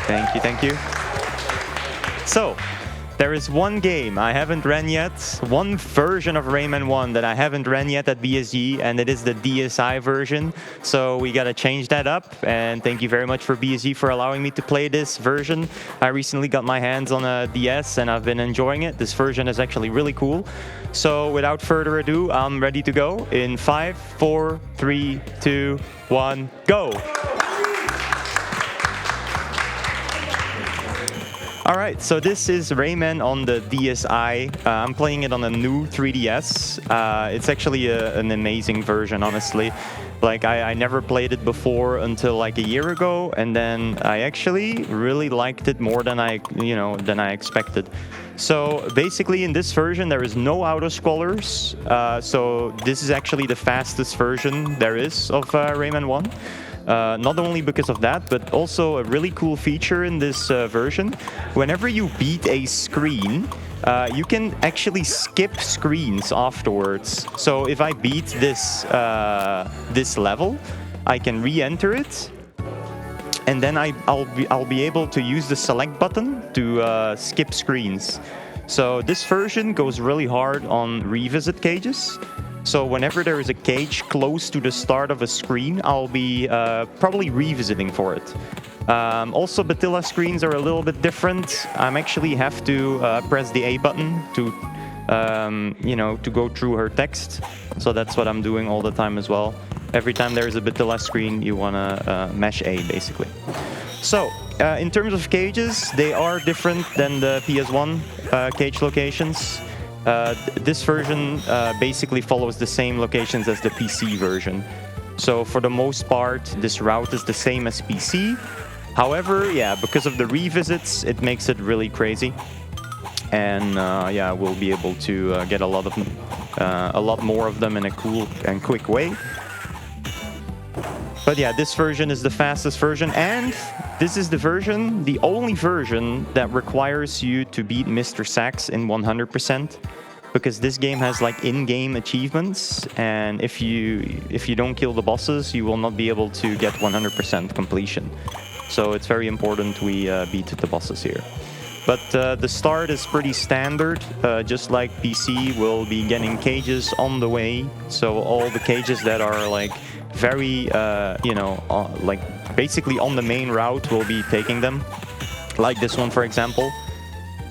Thank you, thank you. So, there is one game I haven't ran yet, one version of Rayman 1 that I haven't ran yet at BSG, and it is the DSi version. So we gotta change that up, and thank you very much for BSG for allowing me to play this version. I recently got my hands on a DS and I've been enjoying it. This version is actually really cool. So without further ado, I'm ready to go in 5, 4, 3, 2, 1, go! Alright, so this is Rayman on the DSi. I'm playing it on a new 3DS. It's actually an amazing version, honestly. Like, I never played it before until like a year ago, and then I actually really liked it more than I expected. So basically in this version there is no auto-scrollers, so this is actually the fastest version there is of Rayman 1. Not only because of that, but also a really cool feature in this version. Whenever you beat a screen, you can actually skip screens afterwards. So if I beat this level, I can re-enter it, and then I'll be able to use the select button to skip screens. So this version goes really hard on revisit cages. So whenever there is a cage close to the start of a screen, I'll be probably revisiting for it. Also, Batilla screens are a little bit different. I actually have to press the A button to, to go through her text. So that's what I'm doing all the time as well. Every time there's a Batilla screen, you want to mash A, basically. So, in terms of cages, they are different than the PS1 cage locations. This version basically follows the same locations as the PC version. So for the most part, this route is the same as PC. However, yeah, because of the revisits, it makes it really crazy. And yeah, we'll be able to get a lot more of them in a cool and quick way. But yeah, this version is the fastest version, and this is the only version that requires you to beat Mr. Sax in 100%, because this game has like in-game achievements, and if you don't kill the bosses, you will not be able to get 100% completion. So it's very important we beat the bosses here. But the start is pretty standard, just like PC. We'll be getting cages on the way, so all the cages that are like very, like basically on the main route, we'll be taking them, like this one, for example.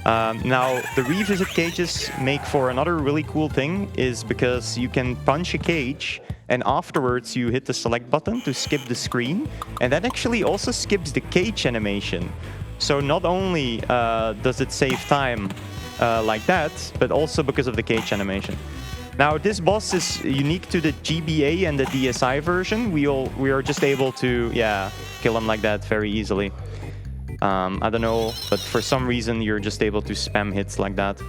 Now, the revisit cages make for another really cool thing, is because you can punch a cage, and afterwards you hit the select button to skip the screen, and that actually also skips the cage animation. So not only does it save time like that, but also because of the cage animation. Now, this boss is unique to the GBA and the DSi version. We are just able to, yeah, kill him like that very easily. I don't know, but for some reason you're just able to spam hits like that.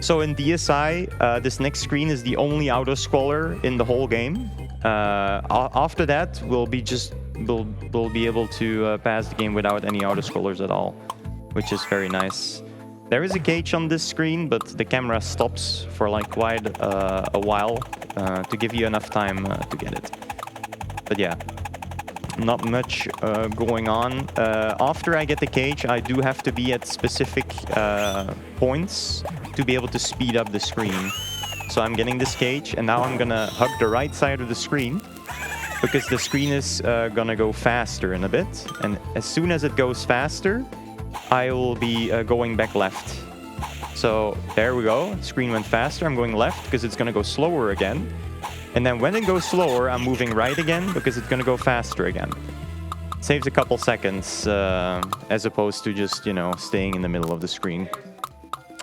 So in DSi, this next screen is the only auto-scroller in the whole game. After that, we'll be able to pass the game without any auto-scrollers at all, which is very nice. There is a cage on this screen, but the camera stops for like quite a while to give you enough time to get it. But yeah, not much going on. After I get the cage, I do have to be at specific points to be able to speed up the screen. So I'm getting this cage, and now I'm gonna hug the right side of the screen, because the screen is gonna go faster in a bit. And as soon as it goes faster, I will be going back left. So there we go, screen went faster, I'm going left because it's gonna go slower again. And then when it goes slower, I'm moving right again because it's gonna go faster again. It saves a couple seconds as opposed to just, staying in the middle of the screen.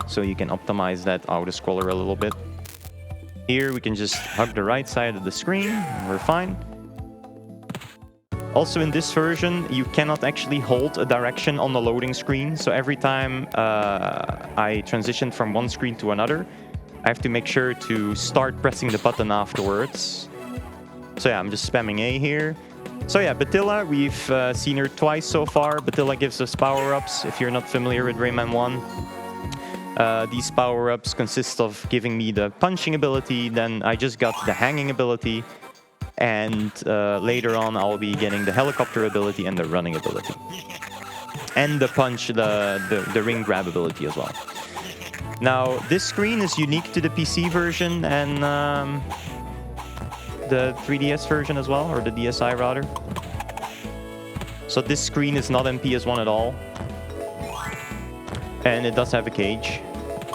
So you can optimize that auto-scroller a little bit. Here we can just hug the right side of the screen, and we're fine. Also in this version, you cannot actually hold a direction on the loading screen. So every time I transition from one screen to another, I have to make sure to start pressing the button afterwards. So yeah, I'm just spamming A here. So yeah, Batilla, we've seen her twice so far. Batilla gives us power-ups, if you're not familiar with Rayman 1. These power-ups consist of giving me the punching ability, then I just got the hanging ability. And later on, I'll be getting the helicopter ability and the running ability. And the punch, the ring grab ability as well. Now, this screen is unique to the PC version and the 3DS version as well, or the DSi rather. So this screen is not in PS1 at all. And it does have a cage.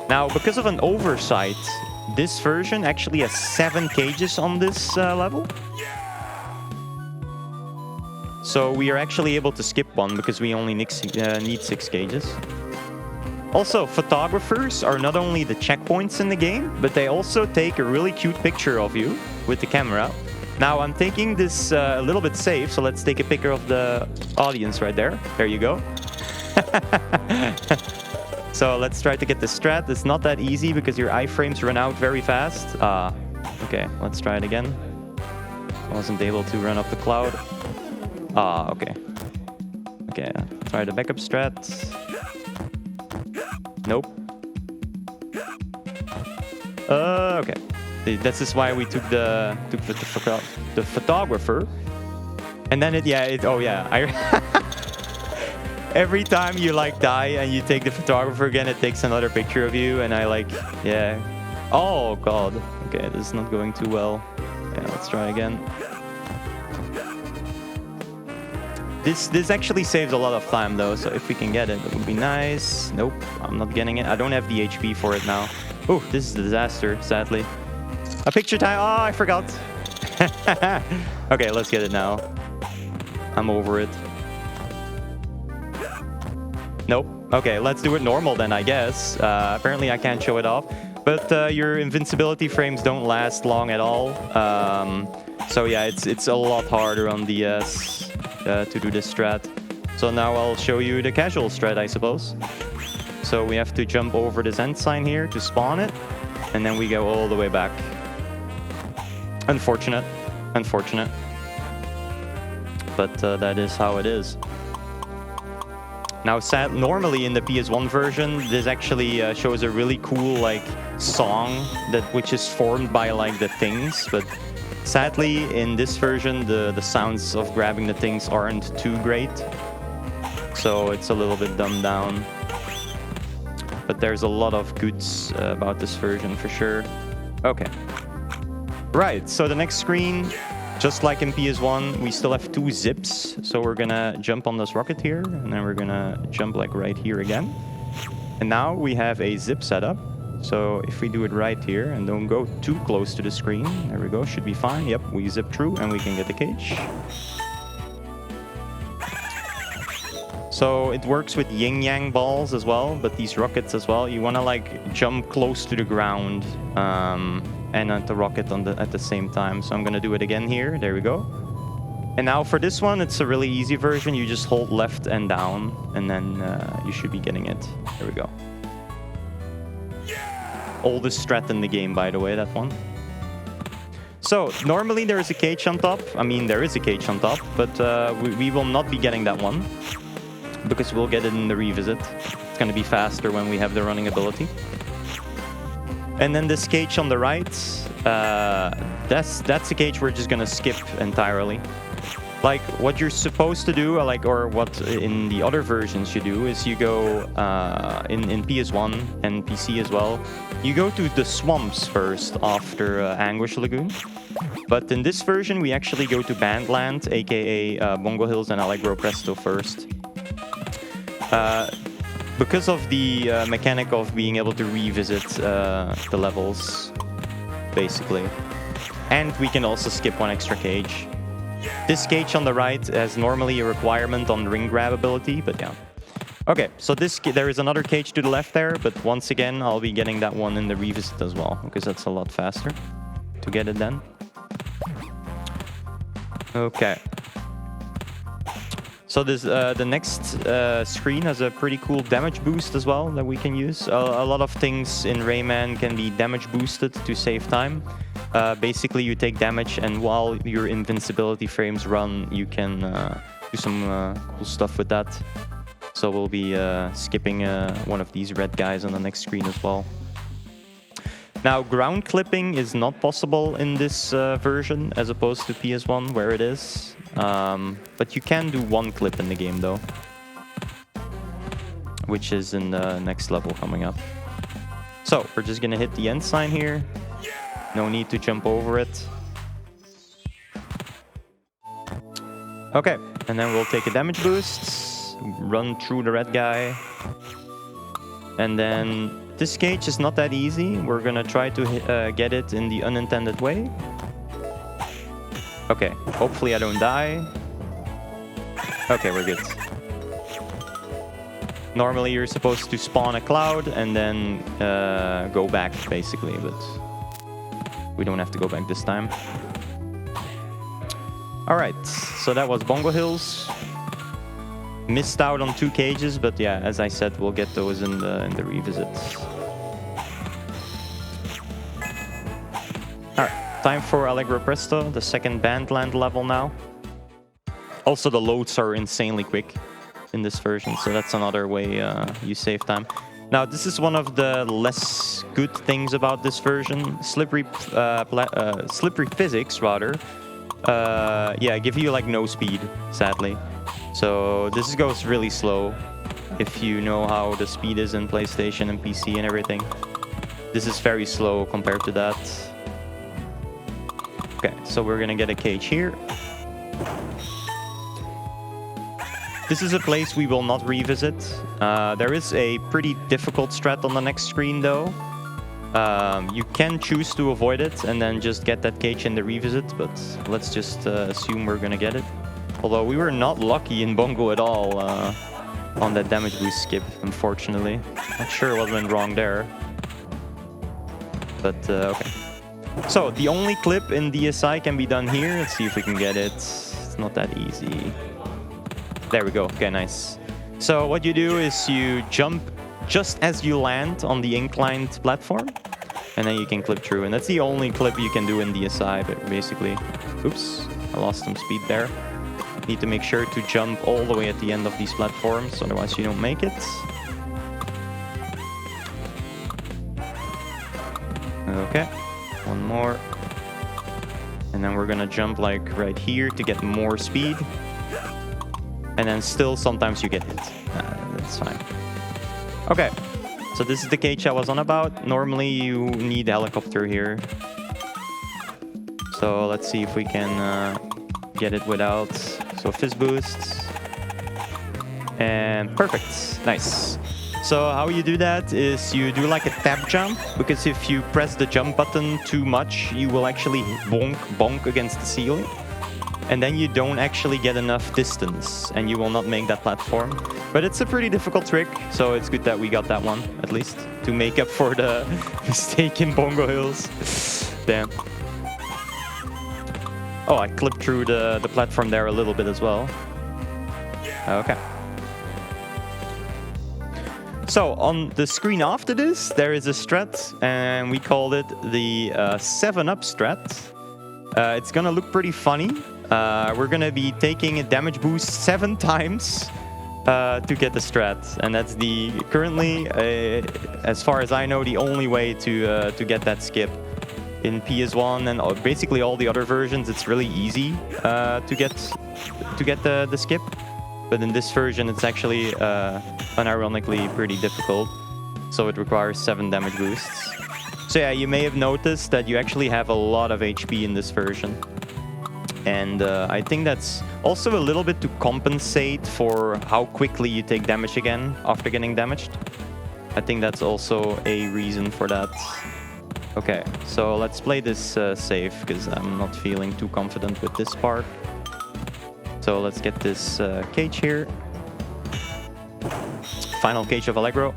Now, because of an oversight, this version actually has 7 cages on this level. So we are actually able to skip one because we only need 6 cages. Also, photographers are not only the checkpoints in the game, but they also take a really cute picture of you with the camera. Now, I'm taking this a little bit safe, so let's take a picture of the audience right there. There you go. So let's try to get the strat. It's not that easy because your iframes run out very fast. Okay, let's try it again. I wasn't able to run up the cloud. Okay. Okay, try the backup strat. Nope. Okay. This is why we took the photographer. And then every time you like die and you take the photographer again, it takes another picture of you, and oh god. Okay, this is not going too well. Yeah, let's try again. This actually saves a lot of time though, so if we can get it, it would be nice. Nope, I'm not getting it. I don't have the HP for it now. Oh, this is a disaster, sadly. A picture time. Oh, I forgot. Okay, let's get it now. I'm over it. Nope. Okay, let's do it normal then, I guess. Apparently I can't show it off. But your invincibility frames don't last long at all. So yeah, it's a lot harder on DS to do this strat. So now I'll show you the casual strat, I suppose. So we have to jump over this end sign here to spawn it. And then we go all the way back. Unfortunate. Unfortunate. But that is how it is. Now, normally in the PS1 version, this actually shows a really cool like song which is formed by like the things, but sadly in this version the sounds of grabbing the things aren't too great, so it's a little bit dumbed down. But there's a lot of goods about this version for sure. Okay. Right, so the next screen, just like in PS1, we still have 2 zips. So we're gonna jump on this rocket here, and then we're gonna jump like right here again. And now we have a zip setup. So if we do it right here and don't go too close to the screen, there we go, should be fine. Yep, we zip through and we can get the cage. So it works with yin-yang balls as well, but these rockets as well. You wanna like jump close to the ground and at the rocket at the same time. So I'm gonna do it again here. There we go. And now for this one, it's a really easy version. You just hold left and down, and then you should be getting it. There we go. Oldest strat in the game, by the way, that one. So normally there is a cage on top. I mean, there is a cage on top, but we will not be getting that one because we'll get it in the revisit. It's gonna be faster when we have the running ability. And then this cage on the right, that's a cage we're just gonna skip entirely. Like what you're supposed to do, or what in the other versions you do, is you go in PS1 and PC as well. You go to the swamps first after Anguish Lagoon. But in this version, we actually go to Bandland, aka Bongo Hills and Allegro Presto first. Because of the mechanic of being able to revisit the levels, basically. And we can also skip one extra cage. This cage on the right has normally a requirement on ring grab ability, but yeah. Okay, so there is another cage to the left there, but once again, I'll be getting that one in the revisit as well, because that's a lot faster to get it then. Okay. So this the next screen has a pretty cool damage boost as well that we can use. A lot of things in Rayman can be damage boosted to save time. Basically, you take damage, and while your invincibility frames run, you can do some cool stuff with that. So we'll be skipping one of these red guys on the next screen as well. Now, ground clipping is not possible in this version as opposed to PS1 where it is. But you can do one clip in the game though, which is in the next level coming up. So we're just gonna hit the end sign here. No need to jump over it. Okay, and then we'll take a damage boost, run through the red guy. And then this cage is not that easy. We're gonna try to get it in the unintended way. Okay, hopefully I don't die. Okay, we're good. Normally you're supposed to spawn a cloud and then go back, basically, but we don't have to go back this time. Alright, so that was Bongo Hills. Missed out on 2 cages, but yeah, as I said, we'll get those in the revisit. Alright, time for Allegro Presto, the second Bandland level now. Also, the loads are insanely quick in this version, so that's another way you save time. Now, this is one of the less good things about this version. Slippery physics, rather. Yeah, give you like no speed, sadly. So this goes really slow if you know how the speed is in PlayStation and PC and everything. This is very slow compared to that. Okay, so we're gonna get a cage here. This is a place we will not revisit. There is a pretty difficult strat on the next screen though. You can choose to avoid it and then just get that cage in the revisit, but let's just assume we're gonna get it. Although we were not lucky in Bongo at all on that damage boost skip, unfortunately. Not sure what went wrong there. But okay. So the only clip in DSi can be done here. Let's see if we can get it. It's not that easy. There we go. Okay, nice. So what you do is you jump just as you land on the inclined platform, and then you can clip through. And that's the only clip you can do in DSi, but basically. Oops, I lost some speed there. Need to make sure to jump all the way at the end of these platforms, otherwise you don't make it. Okay, one more. And then we're gonna jump like right here to get more speed. And then still sometimes you get hit. That's fine. Okay, so this is the cage I was on about. Normally you need a helicopter here. So let's see if we can get it without. So fizz boosts. And perfect, nice. So how you do that is you do like a tap jump, because if you press the jump button too much, you will actually bonk against the ceiling. And then you don't actually get enough distance, and you will not make that platform. But it's a pretty difficult trick, so it's good that we got that one, at least, to make up for the mistake in Bongo Hills. Damn. Oh, I clipped through the platform there a little bit as well. Okay. So, on the screen after this, there is a strat, and we called it the 7-up strat. It's gonna look pretty funny. We're gonna be taking a damage boost 7 times to get the strat, and that's currently, as far as I know, the only way to get that skip. In PS1 and basically all the other versions, it's really easy to get the skip, but in this version, it's actually unironically pretty difficult. So it requires 7 damage boosts. So yeah, you may have noticed that you actually have a lot of HP in this version. And I think that's also a little bit to compensate for how quickly you take damage again after getting damaged. I think that's also a reason for that. Okay, so let's play this safe, because I'm not feeling too confident with this part. So let's get this cage here. Final cage of Allegro.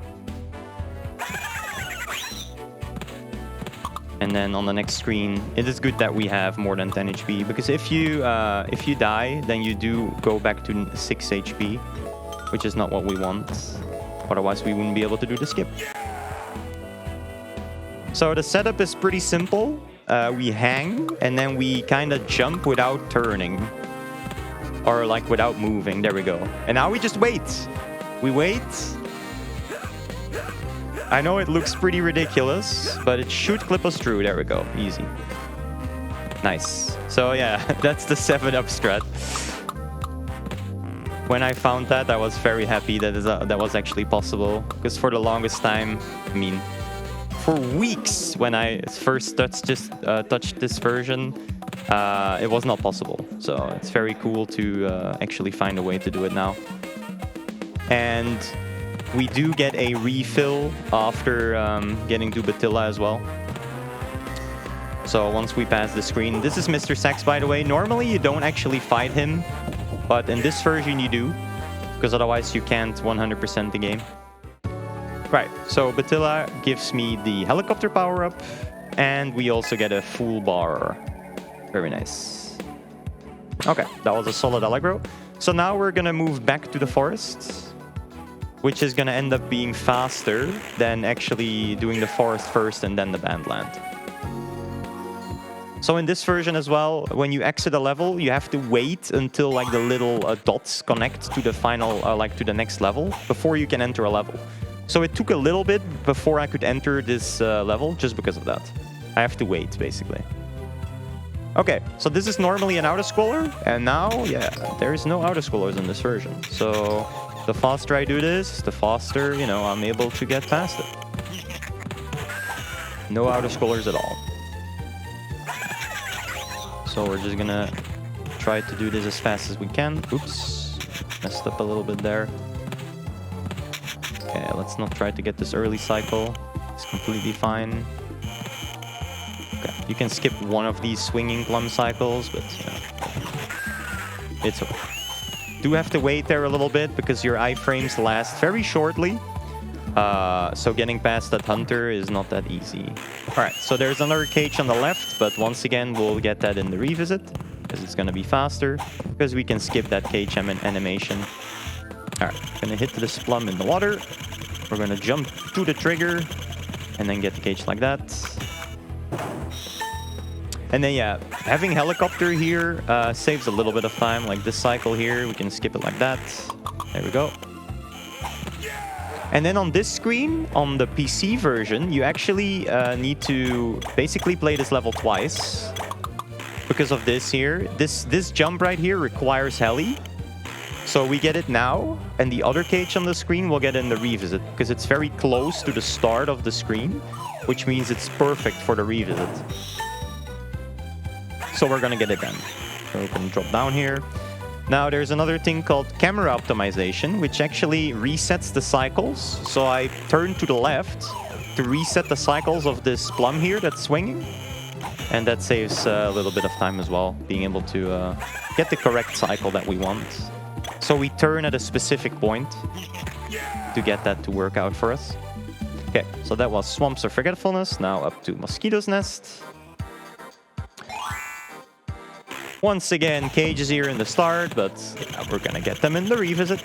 And then on the next screen, it is good that we have more than 10 HP, because if you die, then you do go back to 6 HP, which is not what we want. Otherwise, we wouldn't be able to do the skip. So the setup is pretty simple. We hang, and then we kind of jump without turning. Or like without moving. There we go. And now we just wait. We wait. I know it looks pretty ridiculous, but it should clip us through. There we go. Easy. Nice. So yeah, that's the 7-up strat. When I found that, I was very happy that that was actually possible. Because for the longest time, I mean, for weeks when I first touched this version, it was not possible. So it's very cool to actually find a way to do it now. And we do get a refill after getting Doubledubbel as well. So once we pass the screen, this is Mr. Sax, by the way. Normally you don't actually fight him, but in this version you do, because otherwise you can't 100% the game. Right, so Doubledubbel gives me the helicopter power-up, and we also get a full bar. Very nice. Okay, that was a solid Allegro. So now we're gonna move back to the forest, which is gonna end up being faster than actually doing the forest first and then the bandland. So in this version as well, when you exit a level, you have to wait until like the little dots connect to the final, like to the next level before you can enter a level. So it took a little bit before I could enter this level just because of that. I have to wait, basically. Okay, so this is normally an auto-scroller, and now, yeah, there is no auto-scrollers in this version. So the faster I do this, the faster, you know, I'm able to get past it. No auto-scrollers at all. So we're just gonna try to do this as fast as we can. Oops, messed up a little bit there. Okay, let's not try to get this early cycle. It's completely fine. Okay, you can skip one of these swinging plum cycles, but you know, it's okay. Do have to wait there a little bit because your iframes last very shortly. So getting past that hunter is not that easy. Alright, so there's another cage on the left, but once again we'll get that in the revisit, because it's gonna be faster, because we can skip that cage animation. Alright, gonna hit this plum in the water. We're gonna jump to the trigger, and then get the cage like that. And then yeah, having helicopter here saves a little bit of time, like this cycle here, we can skip it like that. There we go. And then on this screen, on the PC version, you actually need to basically play this level twice. Because of this here. This jump right here requires heli. So we get it now, and the other cage on the screen we'll get in the revisit, because it's very close to the start of the screen, which means it's perfect for the revisit. So we're gonna get it then. So we're gonna drop down here. Now there's another thing called camera optimization, which actually resets the cycles. So I turn to the left to reset the cycles of this plum here that's swinging. And that saves a little bit of time as well, being able to get the correct cycle that we want. So we turn at a specific point to get that to work out for us. Okay, so that was Swamps of Forgetfulness. Now up to Mosquito's Nest. Once again, cages here in the start, but yeah, we're gonna get them in the revisit.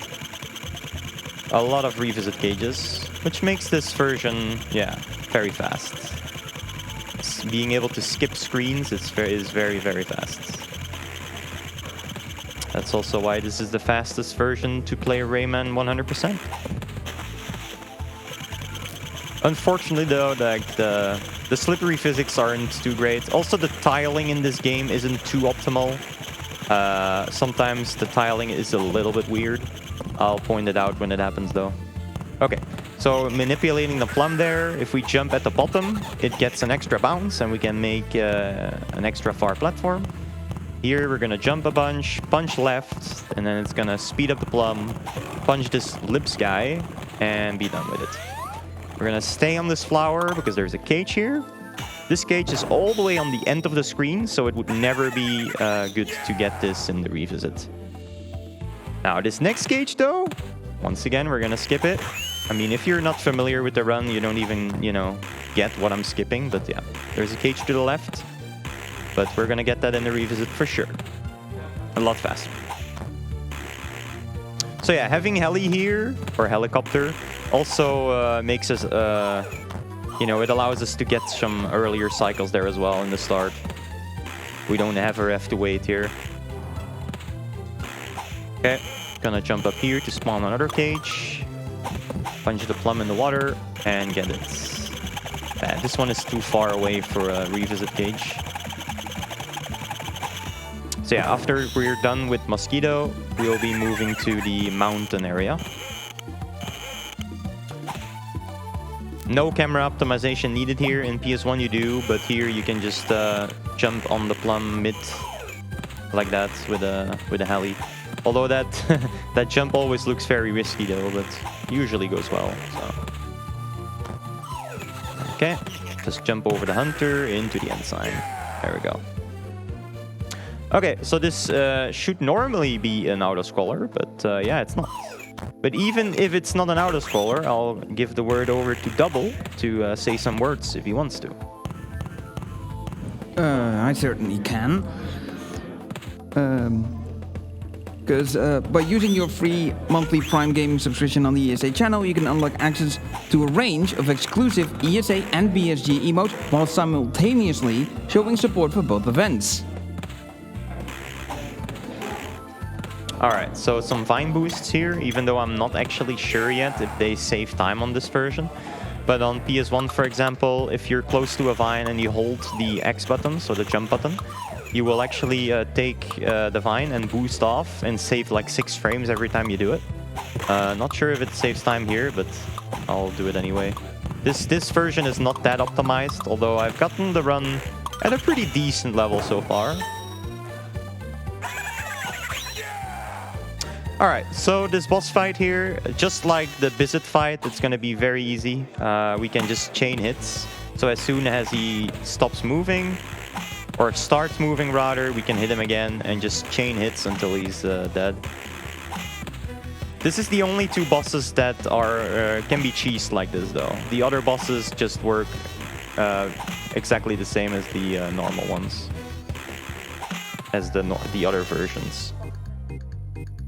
A lot of revisit cages, which makes this version, yeah, very fast. Being able to skip screens is very, very fast. That's also why this is the fastest version to play Rayman 100%. Unfortunately, though, like the slippery physics aren't too great. Also, the tiling in this game isn't too optimal. Sometimes the tiling is a little bit weird. I'll point it out when it happens, though. Okay, so manipulating the plum there, if we jump at the bottom, it gets an extra bounce, and we can make an extra far platform. Here, we're gonna jump a bunch, punch left, and then it's gonna speed up the plum, punch this lips guy, and be done with it. We're gonna stay on this flower because there's a cage here. This cage is all the way on the end of the screen, so it would never be good to get this in the revisit. Now, this next cage, though, once again, we're gonna skip it. I mean, if you're not familiar with the run, you don't even, you know, get what I'm skipping. But yeah, there's a cage to the left. But we're gonna get that in the revisit for sure. A lot faster. So yeah, having heli here, or helicopter, also makes us, you know, it allows us to get some earlier cycles there as well in the start. We don't ever have to wait here. Okay, gonna jump up here to spawn another cage. Plunge the plum in the water and get it. Bad. This one is too far away for a revisit gauge. So yeah, after we're done with Mosquito, we'll be moving to the mountain area. No camera optimization needed here. In PS1 you do, but here you can just jump on the plum mid like that with a heli. Although that that jump always looks very risky though, but usually goes well. So okay, just jump over the hunter into the ensign. There we go. Okay, so this should normally be an auto-scroller, but yeah, it's not. But even if it's not an auto-scroller, I'll give the word over to Double to say some words if he wants to. I certainly can. Because by using your free monthly Prime Gaming subscription on the ESA channel, you can unlock access to a range of exclusive ESA and BSG emotes while simultaneously showing support for both events. Alright, so some Vine boosts here, even though I'm not actually sure yet if they save time on this version. But on PS1, for example, if you're close to a Vine and you hold the X button, so the jump button, you will actually take the Vine and boost off and save like 6 frames every time you do it. Not sure if it saves time here, but I'll do it anyway. This version is not that optimized, although I've gotten the run at a pretty decent level so far. Alright, so this boss fight here, just like the Bizet fight, it's gonna be very easy. We can just chain hits. So as soon as he stops moving, or starts moving rather, we can hit him again and just chain hits until he's dead. This is the only 2 bosses that are can be cheesed like this though. The other bosses just work exactly the same as the normal ones. As the other versions.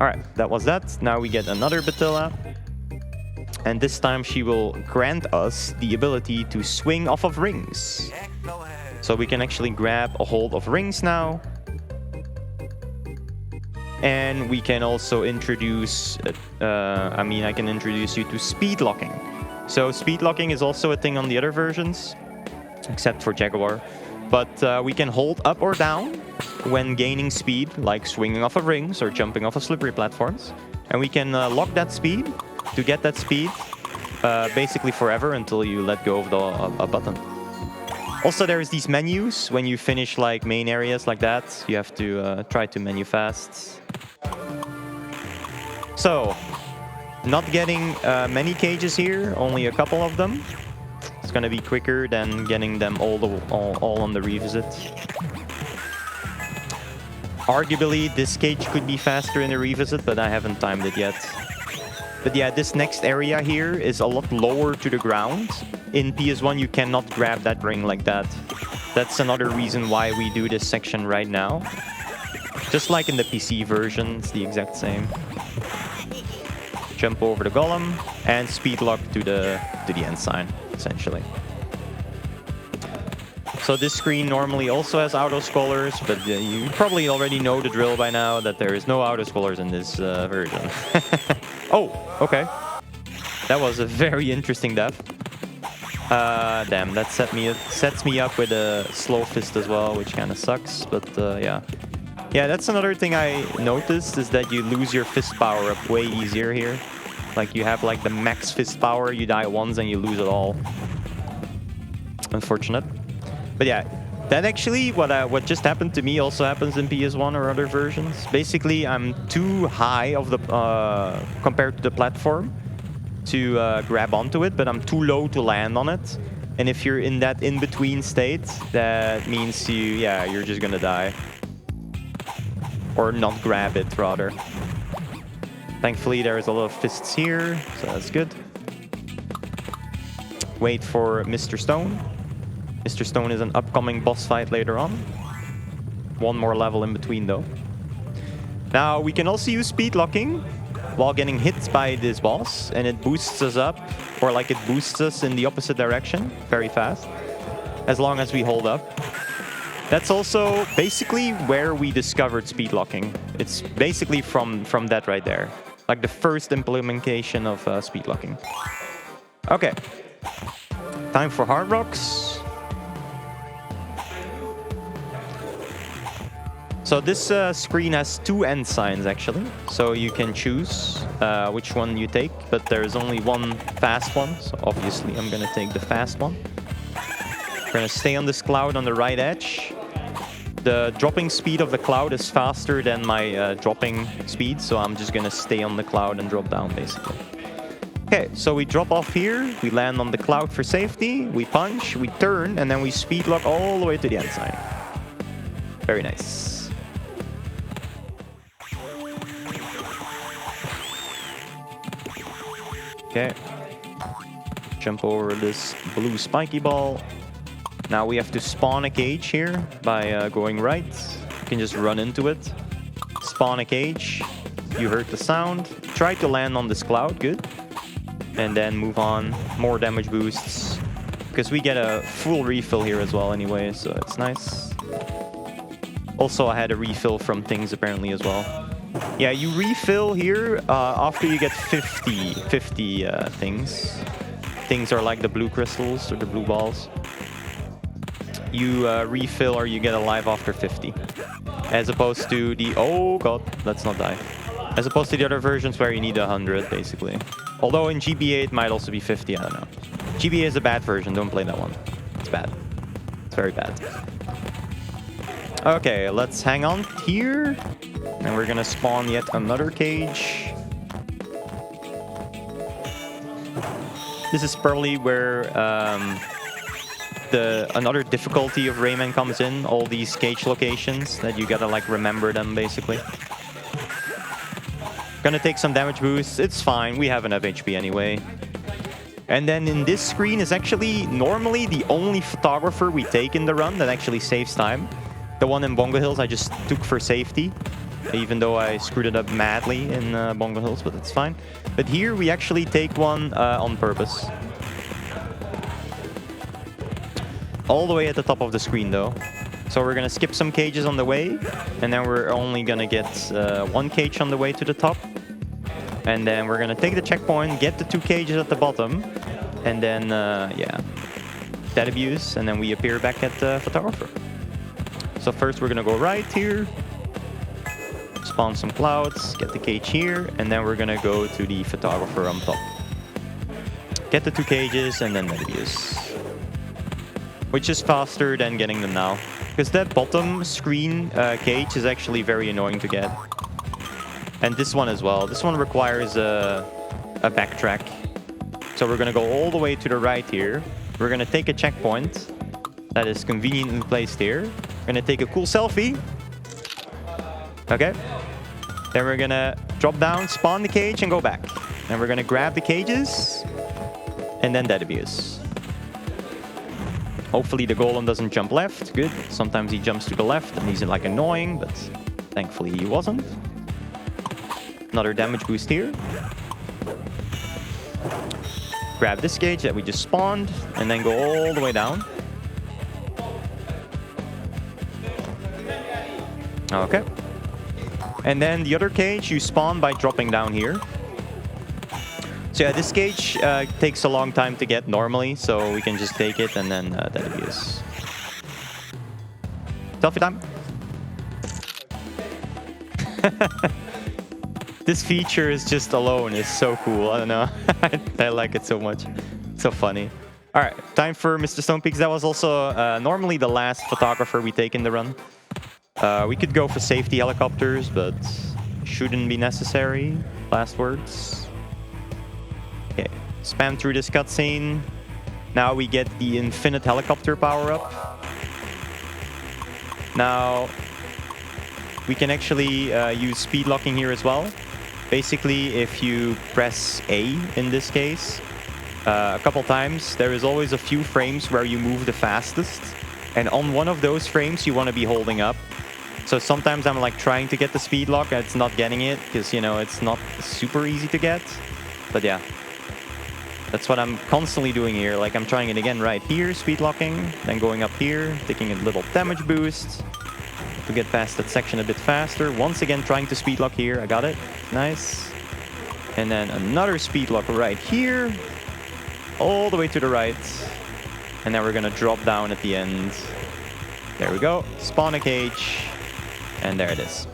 Alright, that was that. Now we get another Batilla. And this time she will grant us the ability to swing off of rings. So we can actually grab a hold of rings now. And we can also introduce, I can introduce you to speed locking. So speed locking is also a thing on the other versions, except for Jaguar. But we can hold up or down when gaining speed, like swinging off of rings or jumping off of slippery platforms. And we can lock that speed to get that speed basically forever until you let go of a button. Also, there's these menus. When you finish like main areas like that, you have to try to menu fast. So, not getting many cages here, only a couple of them. It's gonna be quicker than getting them all on the revisit. Arguably, this cage could be faster in the revisit, but I haven't timed it yet. But yeah, this next area here is a lot lower to the ground. In PS1, you cannot grab that ring like that. That's another reason why we do this section right now. Just like in the PC version, it's the exact same. Jump over the golem and speed lock to the ensign, essentially. So this screen normally also has auto-scrollers, but you probably already know the drill by now that there is no auto-scrollers in this version. Oh, okay. That was a very interesting death. Damn, that sets me up with a slow fist as well, which kind of sucks, but yeah. Yeah, that's another thing I noticed, is that you lose your fist power up way easier here. Like, you have like the max fist power, you die once and you lose it all. Unfortunate. But yeah, that actually, what just happened to me also happens in PS1 or other versions. Basically, I'm too high of the compared to the platform to grab onto it, but I'm too low to land on it. And if you're in that in-between state, that means you're just gonna die. Or not grab it, rather. Thankfully, there's a lot of fists here, so that's good. Wait for Mr. Stone. Mr. Stone is an upcoming boss fight later on. One more level in between, though. Now, we can also use speed locking while getting hit by this boss, and it boosts us up, or like it boosts us in the opposite direction very fast, as long as we hold up. That's also basically where we discovered speed locking. It's basically from that right there. Like the first implementation of speed locking. Okay. Time for hard rocks. So this screen has 2 end signs actually. So you can choose which one you take, but there's only one fast one. So obviously I'm gonna take the fast one. We're gonna stay on this cloud on the right edge. The dropping speed of the cloud is faster than my dropping speed, so I'm just gonna stay on the cloud and drop down basically. Okay, so we drop off here, we land on the cloud for safety, we punch, we turn, and then we speed lock all the way to the end sign. Very nice. Okay. Jump over this blue spiky ball. Now we have to spawn a cage here by going right. You can just run into it. Spawn a cage. You heard the sound. Try to land on this cloud. Good. And then move on. More damage boosts. Because we get a full refill here as well anyway, so it's nice. Also, I had a refill from things apparently as well. Yeah, you refill here after you get 50 things. Things are like the blue crystals or the blue balls. You refill or you get alive after 50. As opposed to the... Oh god, let's not die. As opposed to the other versions where you need 100, basically. Although in GBA it might also be 50, I don't know. GBA is a bad version, don't play that one. It's bad. It's very bad. Okay, let's hang on here. And we're gonna spawn yet another cage. This is probably where... another difficulty of Rayman comes in, all these cage locations that you gotta like remember them basically. Gonna take some damage boosts, it's fine, we have enough HP anyway. And then in this screen is actually normally the only photographer we take in the run that actually saves time. The one in Bongo Hills I just took for safety, even though I screwed it up madly in Bongo Hills, but it's fine. But here we actually take one on purpose. All the way at the top of the screen though. So we're gonna skip some cages on the way, and then we're only gonna get one cage on the way to the top. And then we're gonna take the checkpoint, get the 2 cages at the bottom, and then yeah, dead abuse, and then we appear back at the photographer. So first we're gonna go right here, spawn some clouds, get the cage here, and then we're gonna go to the photographer on top. Get the 2 cages and then dead abuse. Which is faster than getting them now. Because that bottom screen cage is actually very annoying to get. And this one as well. This one requires a backtrack. So we're gonna go all the way to the right here. We're gonna take a checkpoint that is conveniently placed here. We're gonna take a cool selfie. Okay. Then we're gonna drop down, spawn the cage, and go back. Then we're gonna grab the cages, and then dead abuse. Hopefully the golem doesn't jump left. Good. Sometimes he jumps to the left and he's like annoying, but thankfully he wasn't. Another damage boost here. Grab this cage that we just spawned and then go all the way down. Okay. And then the other cage you spawn by dropping down here. So yeah, this cage takes a long time to get normally, so we can just take it and then dead abuse. Selfie time. This feature is just alone is so cool. I don't know. I like it so much. So funny. All right, time for Mr. Stonepeaks. That was also normally the last photographer we take in the run. We could go for safety helicopters, but shouldn't be necessary. Last words. Okay, spam through this cutscene. Now we get the infinite helicopter power-up. Now, we can actually use speed locking here as well. Basically, if you press A in this case, a couple times, there is always a few frames where you move the fastest. And on one of those frames, you want to be holding up. So sometimes I'm like trying to get the speed lock and it's not getting it because, you know, it's not super easy to get. But yeah. That's what I'm constantly doing here. Like I'm trying it again right here, speed locking, then going up here, taking a little damage boost to get past that section a bit faster. Once again, trying to speed lock here. I got it. Nice. And then another speed lock right here. All the way to the right. And then we're gonna drop down at the end. There we go. Spawn a cage. And there it is.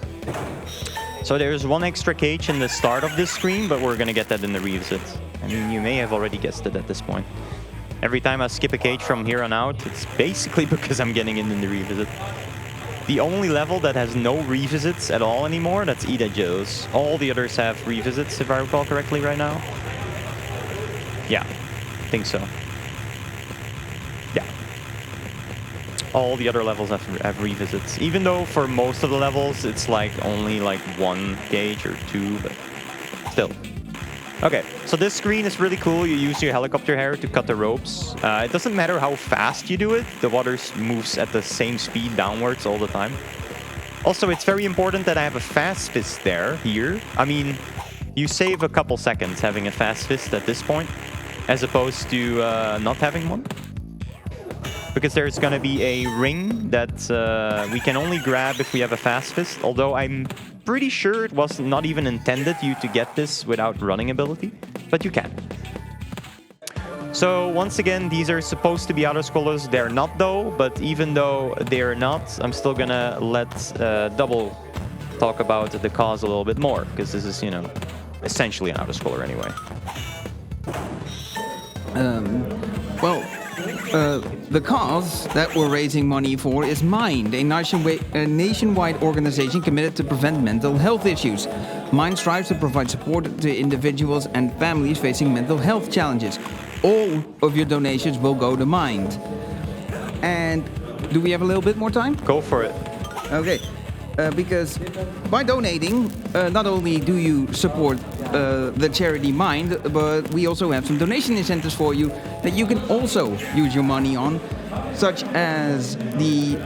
So there's one extra cage in the start of this screen, but we're gonna get that in the revisit. I mean, you may have already guessed it at this point. Every time I skip a cage from here on out, it's basically because I'm getting in the revisit. The only level that has no revisits at all anymore, that's Ida Joe's. All the others have revisits, if I recall correctly right now. Yeah, I think so. Yeah. All the other levels have revisits. Even though for most of the levels, it's like only like one cage or two, but still. Okay, so this screen is really cool. You use your helicopter hair to cut the ropes. It doesn't matter how fast you do it. The water moves at the same speed downwards all the time. Also, it's very important that I have a fast fist here. I mean, you save a couple seconds having a fast fist at this point, as opposed to not having one. Because there's going to be a ring that we can only grab if we have a fast fist, although I'm pretty sure it was not even intended you to get this without running ability, but you can. So once again, these are supposed to be auto-scrollers. They're not though, but even though they're not, I'm still gonna let Double talk about the cause a little bit more, because this is, you know, essentially an auto-scroller anyway. The cause that we're raising money for is Mind, a nationwide organization committed to prevent mental health issues. Mind strives to provide support to individuals and families facing mental health challenges. All of your donations will go to Mind. And do we have a little bit more time? Go for it. Okay. Because by donating, not only do you support the charity Mind, but we also have some donation incentives for you that you can also use your money on, such as the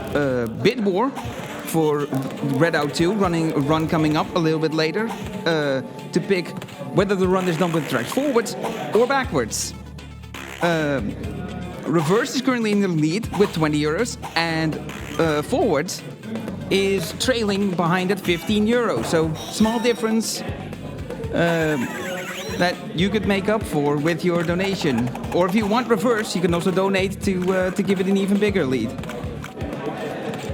bid war for Redout 2 run coming up a little bit later, to pick whether the run is done with tracks forwards or backwards. Reverse is currently in the lead with 20 euros, and forwards is trailing behind at 15 euros. So small difference that you could make up for with your donation. Or if you want reverse, you can also donate to give it an even bigger lead.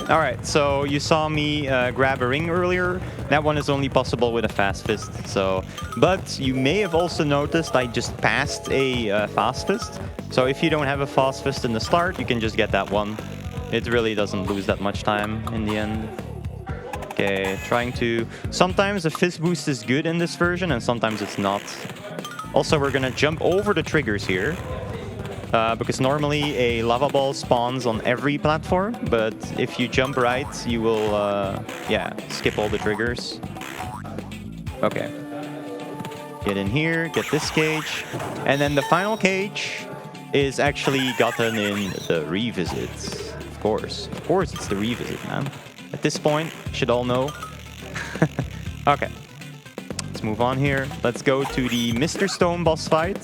All right, so you saw me grab a ring earlier. That one is only possible with a fast fist. So, but you may have also noticed I just passed a fast fist. So if you don't have a fast fist in the start, you can just get that one. It really doesn't lose that much time in the end. Okay, trying to... Sometimes the fist boost is good in this version, and sometimes it's not. Also, we're gonna jump over the triggers here. Because normally a lava ball spawns on every platform, but if you jump right, you will, yeah, skip all the triggers. Okay. Get in here, get this cage. And then the final cage is actually gotten in the revisits. Of course, it's the revisit, man. At this point, you should all know. Okay, let's move on here. Let's go to the Mr. Stone boss fight.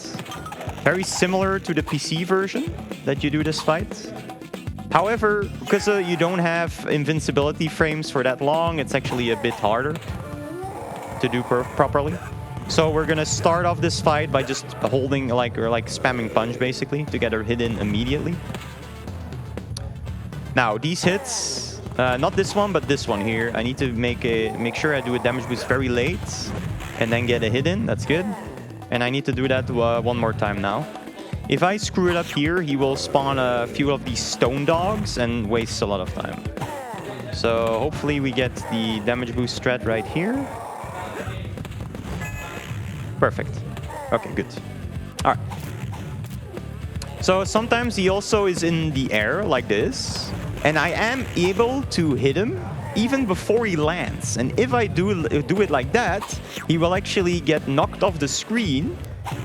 Very similar to the PC version that you do this fight. However, because you don't have invincibility frames for that long, it's actually a bit harder to do properly. So we're gonna start off this fight by just holding or spamming punch basically to get her hit in immediately. Now these hits, not this one, but this one here. I need to make sure I do a damage boost very late and then get a hit in. That's good. And I need to do that one more time now. If I screw it up here, he will spawn a few of these stone dogs and waste a lot of time. So hopefully we get the damage boost strat right here. Perfect. Okay, good. All right. So sometimes he also is in the air like this, and I am able to hit him even before he lands. And if I do it like that, he will actually get knocked off the screen,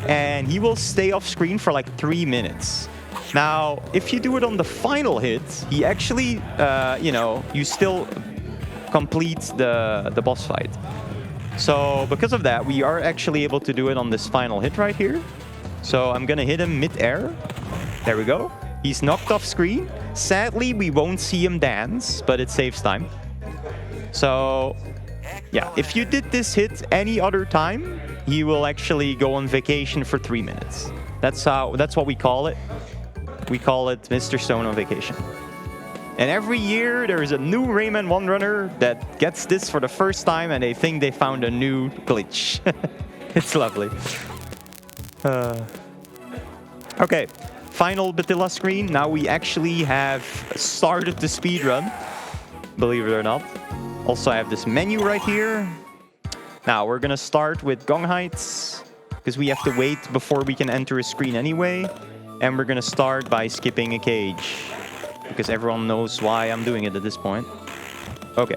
and he will stay off screen for like 3 minutes. Now, if you do it on the final hit, he actually, you know, you still complete the boss fight. So because of that, we are actually able to do it on this final hit right here. So I'm gonna hit him mid-air. There we go. He's knocked off screen. Sadly, we won't see him dance, but it saves time. So yeah, if you did this hit any other time, he will actually go on vacation for 3 minutes. That's what we call it. We call it Mr. Stone on vacation. And every year there is a new Rayman 1 runner that gets this for the first time and they think they found a new glitch. It's lovely. Okay, final Batilla screen. Now we actually have started the speedrun, believe it or not. Also I have this menu right here. Now we're gonna start with gong heights, because we have to wait before we can enter a screen anyway. And we're gonna start by skipping a cage, because everyone knows why I'm doing it at this point. Okay.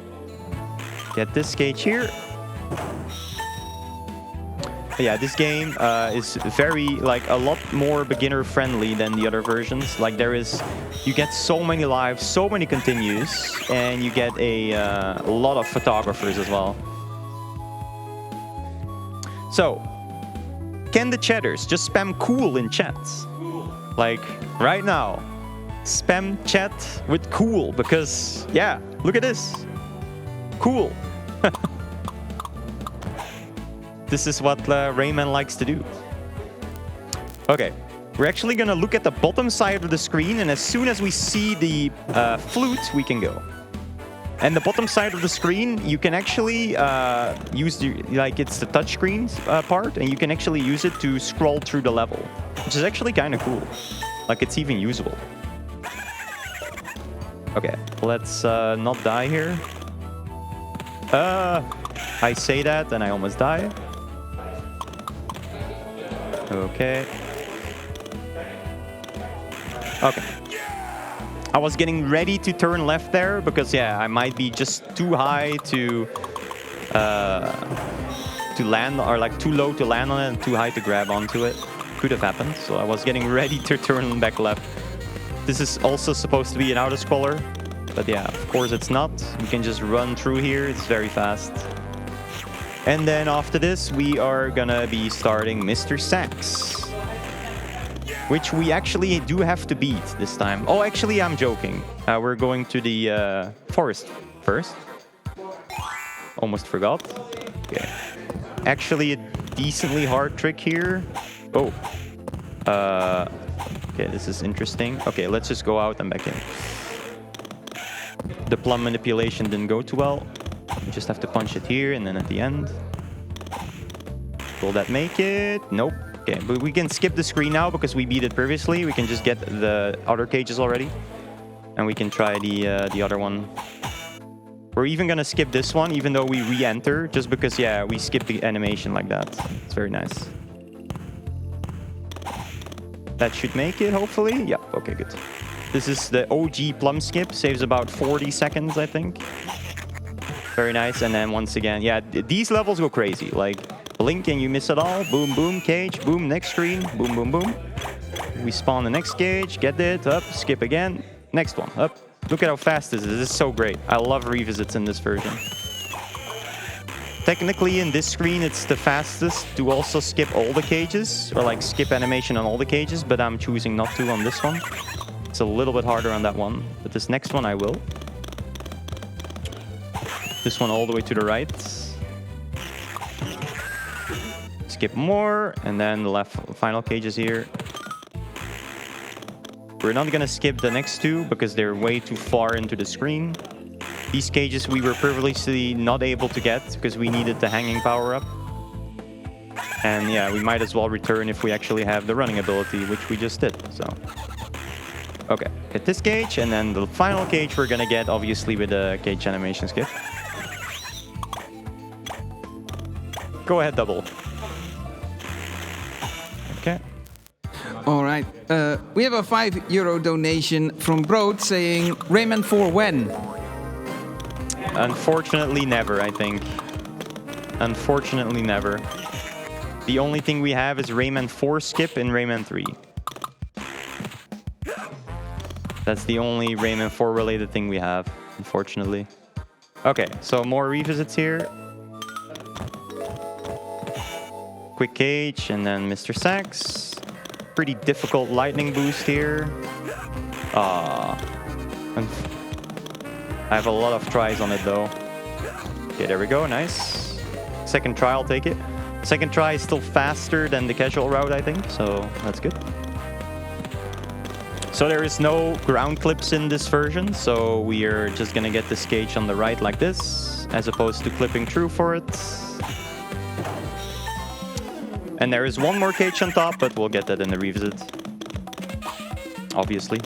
Get this cage here. Yeah, this game is very, like, a lot more beginner friendly than the other versions. Like, you get so many lives, so many continues, and you get a lot of photographers as well. So, can the chatters just spam cool in chats? Like, right now, spam chat with cool, because, yeah, look at this. Cool. This is what Rayman likes to do. Okay, we're actually gonna look at the bottom side of the screen, and as soon as we see the flute, we can go. And the bottom side of the screen, you can actually use it's the touchscreen part, and you can actually use it to scroll through the level, which is actually kind of cool. Like, it's even usable. Okay, let's not die here. I say that and I almost die. Okay. Okay. I was getting ready to turn left there because, yeah, I might be just too high to land, or like too low to land on it and too high to grab onto it. Could have happened. So I was getting ready to turn back left. This is also supposed to be an auto-scroller, but yeah, of course it's not. You can just run through here. It's very fast. And then after this, we are gonna be starting Mr. Sax, which we actually do have to beat this time. Oh, actually, I'm joking. We're going to the forest first. Almost forgot. Okay. Actually, a decently hard trick here. Oh. Okay, this is interesting. Okay, let's just go out and back in. The plum manipulation didn't go too well. You just have to punch it here and then at the end. Will that make it? Nope. Okay, but we can skip the screen now because we beat it previously. We can just get the other cages already. And we can try the other one. We're even gonna skip this one, even though we re-enter, just because, yeah, we skip the animation like that. It's very nice. That should make it, hopefully. Yeah, okay, good. This is the OG plum skip. Saves about 40 seconds, I think. Very nice. And then once again, yeah, these levels go crazy. Like, blink and you miss it all. Boom, boom, cage. Boom, next screen. Boom, boom, boom. We spawn the next cage. Get it. Up. Skip again. Next one. Up. Look at how fast this is. This is so great. I love revisits in this version. Technically, in this screen, it's the fastest to also skip all the cages, or like skip animation on all the cages, but I'm choosing not to on this one. It's a little bit harder on that one, but this next one I will. This one all the way to the right. Skip more, and then the final cages here. We're not gonna skip the next two because they're way too far into the screen. These cages we were previously not able to get because we needed the hanging power up. And yeah, we might as well return if we actually have the running ability, which we just did, so. Okay, hit this cage, and then the final cage we're gonna get, obviously, with the cage animation skip. Go ahead, Double. Okay. All right. We have a €5 donation from Broad saying, Rayman 4 when? Unfortunately, never, I think. Unfortunately, never. The only thing we have is Rayman 4 skip in Rayman 3. That's the only Rayman 4 related thing we have, unfortunately. Okay, so more revisits here. Quick cage, and then Mr. Sax. Pretty difficult lightning boost here. I have a lot of tries on it though. Okay, there we go, nice. Second try, I'll take it. Second try is still faster than the casual route, I think, so that's good. So there is no ground clips in this version, so we are just gonna get this cage on the right like this, as opposed to clipping through for it. And there is one more cage on top, but we'll get that in the revisit, obviously.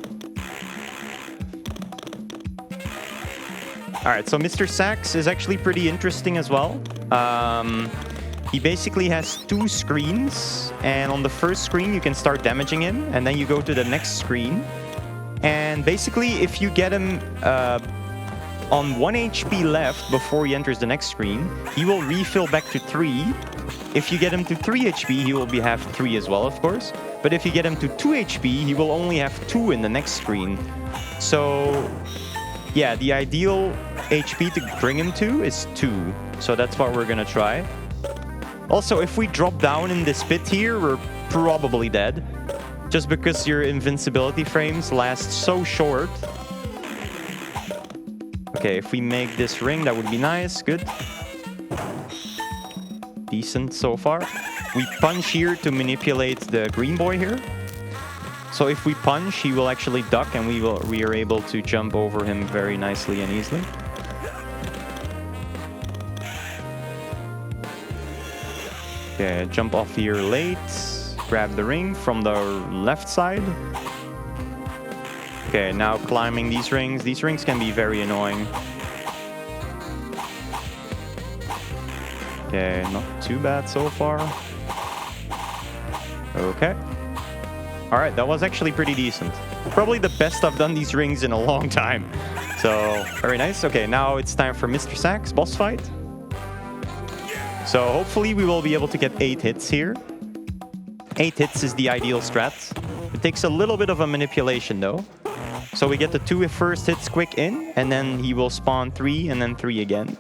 Alright, so Mr. Sax is actually pretty interesting as well. He basically has two screens, and on the first screen you can start damaging him, and then you go to the next screen. And basically, if you get him on 1 HP left before he enters the next screen, he will refill back to 3. If you get him to 3 HP, he will have 3 as well, of course. But if you get him to 2 HP, he will only have 2 in the next screen. So, yeah, the ideal HP to bring him to is 2. So that's what we're gonna try. Also, if we drop down in this pit here, we're probably dead. Just because your invincibility frames last so short. Okay, if we make this ring, that would be nice. Good. Decent so far. We punch here to manipulate the green boy here. So if we punch, he will actually duck, and we are able to jump over him very nicely and easily. Okay, jump off here late. Grab the ring from the left side. Okay, now climbing these rings. These rings can be very annoying. Okay, not too bad so far. Okay. Alright, that was actually pretty decent. Probably the best I've done these rings in a long time. So, very nice. Okay, now it's time for Mr. Sax, boss fight. So hopefully we will be able to get 8 hits here. 8 hits is the ideal strat. It takes a little bit of a manipulation though. So we get the 2 first hits quick in, and then he will spawn 3 and then 3 again.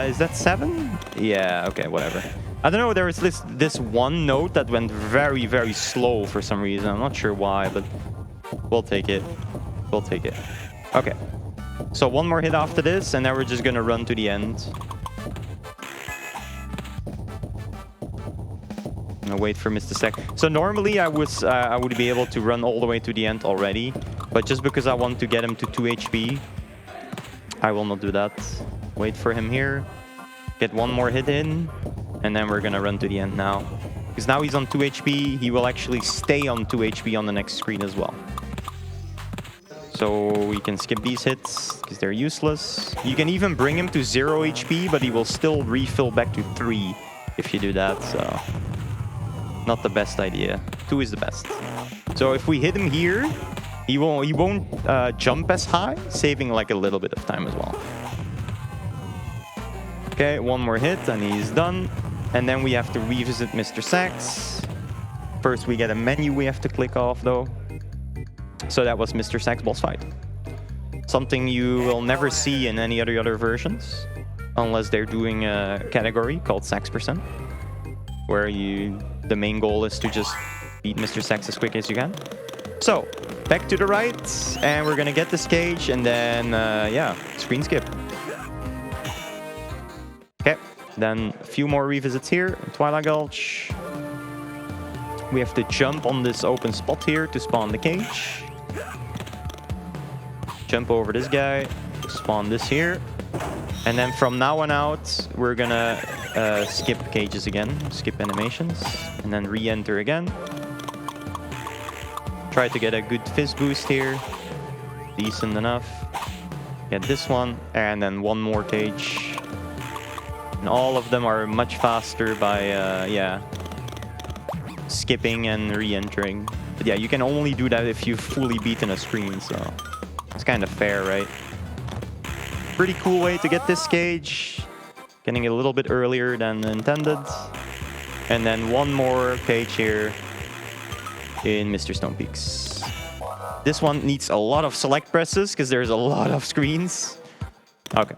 Is that 7? Yeah, okay, whatever. I don't know, there is this one note that went very, very slow for some reason. I'm not sure why, but we'll take it. We'll take it. Okay. So one more hit after this, and then we're just gonna run to the end. I'm gonna wait for Mr. Sax. So normally I would be able to run all the way to the end already, but just because I want to get him to 2 HP, I will not do that. Wait for him here, get one more hit in, and then we're gonna run to the end now. Because now he's on 2 HP, he will actually stay on 2 HP on the next screen as well. So we can skip these hits because they're useless. You can even bring him to 0 HP, but he will still refill back to 3 if you do that. So not the best idea. 2 is the best. So if we hit him here, he won't jump as high, saving like a little bit of time as well. Okay, one more hit and he's done. And then we have to revisit Mr. Sax. First we get a menu we have to click off though. So that was Mr. Sax boss fight. Something you will never see in any other versions, unless they're doing a category called Sax %, where the main goal is to just beat Mr. Sax as quick as you can. So, back to the right, and we're gonna get this cage, and then, yeah, screen skip. Okay, then a few more revisits here, Twilight Gulch. We have to jump on this open spot here to spawn the cage. Jump over this guy, spawn this here. And then from now on out, we're gonna skip cages again, skip animations, and then re-enter again. Try to get a good fizz boost here. Decent enough. Get this one, and then one more cage. And all of them are much faster by, yeah, skipping and re-entering. But yeah, you can only do that if you've fully beaten a screen, so it's kind of fair, right? Pretty cool way to get this cage. Getting it a little bit earlier than intended. And then one more cage here in Mr. Stone Peaks. This one needs a lot of select presses because there's a lot of screens. Okay.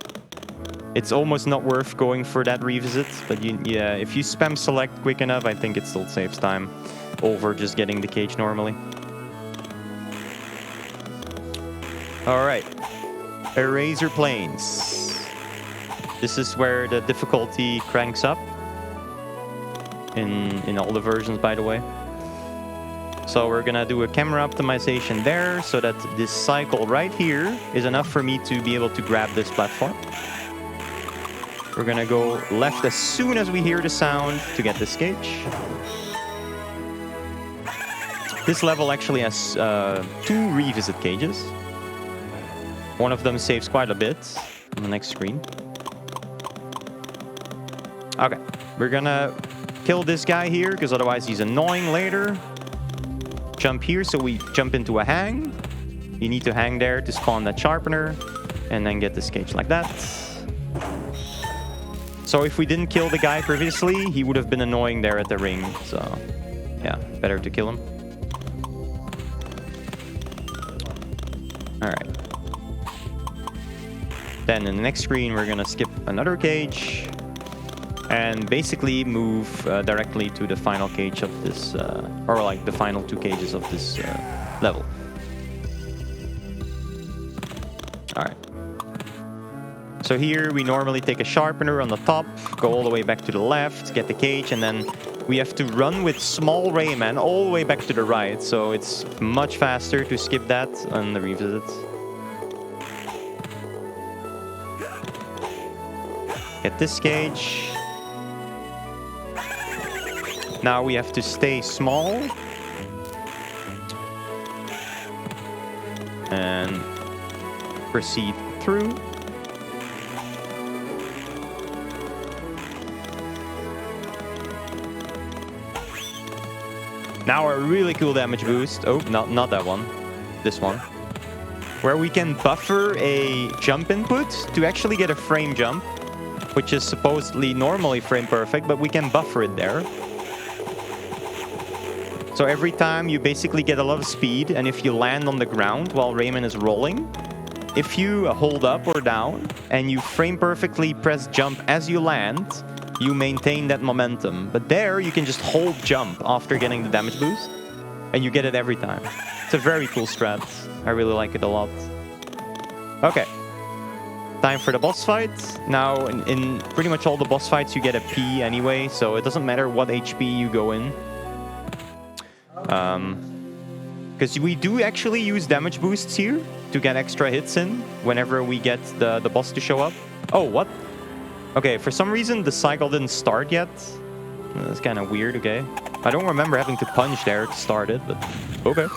It's almost not worth going for that revisit, but yeah, if you spam select quick enough, I think it still saves time over just getting the cage normally. All right. Eraser Plains. This is where the difficulty cranks up. In all the versions, by the way. So we're gonna do a camera optimization there so that this cycle right here is enough for me to be able to grab this platform. We're gonna go left as soon as we hear the sound to get this cage. This level actually has 2 revisit cages. One of them saves quite a bit on the next screen. Okay, we're gonna kill this guy here because otherwise he's annoying later. Jump here, so we jump into a hang. You need to hang there to spawn that sharpener and then get this cage like that. So if we didn't kill the guy previously, he would have been annoying there at the ring. So yeah, better to kill him. All right. Then in the next screen, we're gonna skip another cage and basically move directly to the final cage of this, or like the final 2 cages of this level. All right. So here we normally take a sharpener on the top, go all the way back to the left, get the cage, and then we have to run with small Rayman all the way back to the right. So it's much faster to skip that on the revisits. Get this cage. Now we have to stay small. And proceed through. Now a really cool damage boost. Oh, not that one. This one. Where we can buffer a jump input to actually get a frame jump, which is supposedly normally frame perfect, but we can buffer it there. So every time you basically get a lot of speed, and if you land on the ground while Rayman is rolling, if you hold up or down and you frame perfectly press jump as you land, you maintain that momentum. But there you can just hold jump after getting the damage boost, and you get it every time. It's a very cool strat. I really like it a lot. Okay. Time for the boss fight. Now, in pretty much all the boss fights, you get a P anyway, so it doesn't matter what HP you go in. Because we do actually use damage boosts here to get extra hits in whenever we get the boss to show up. Oh, what? Okay, for some reason the cycle didn't start yet. That's kind of weird, okay. I don't remember having to punch there to start it, but okay.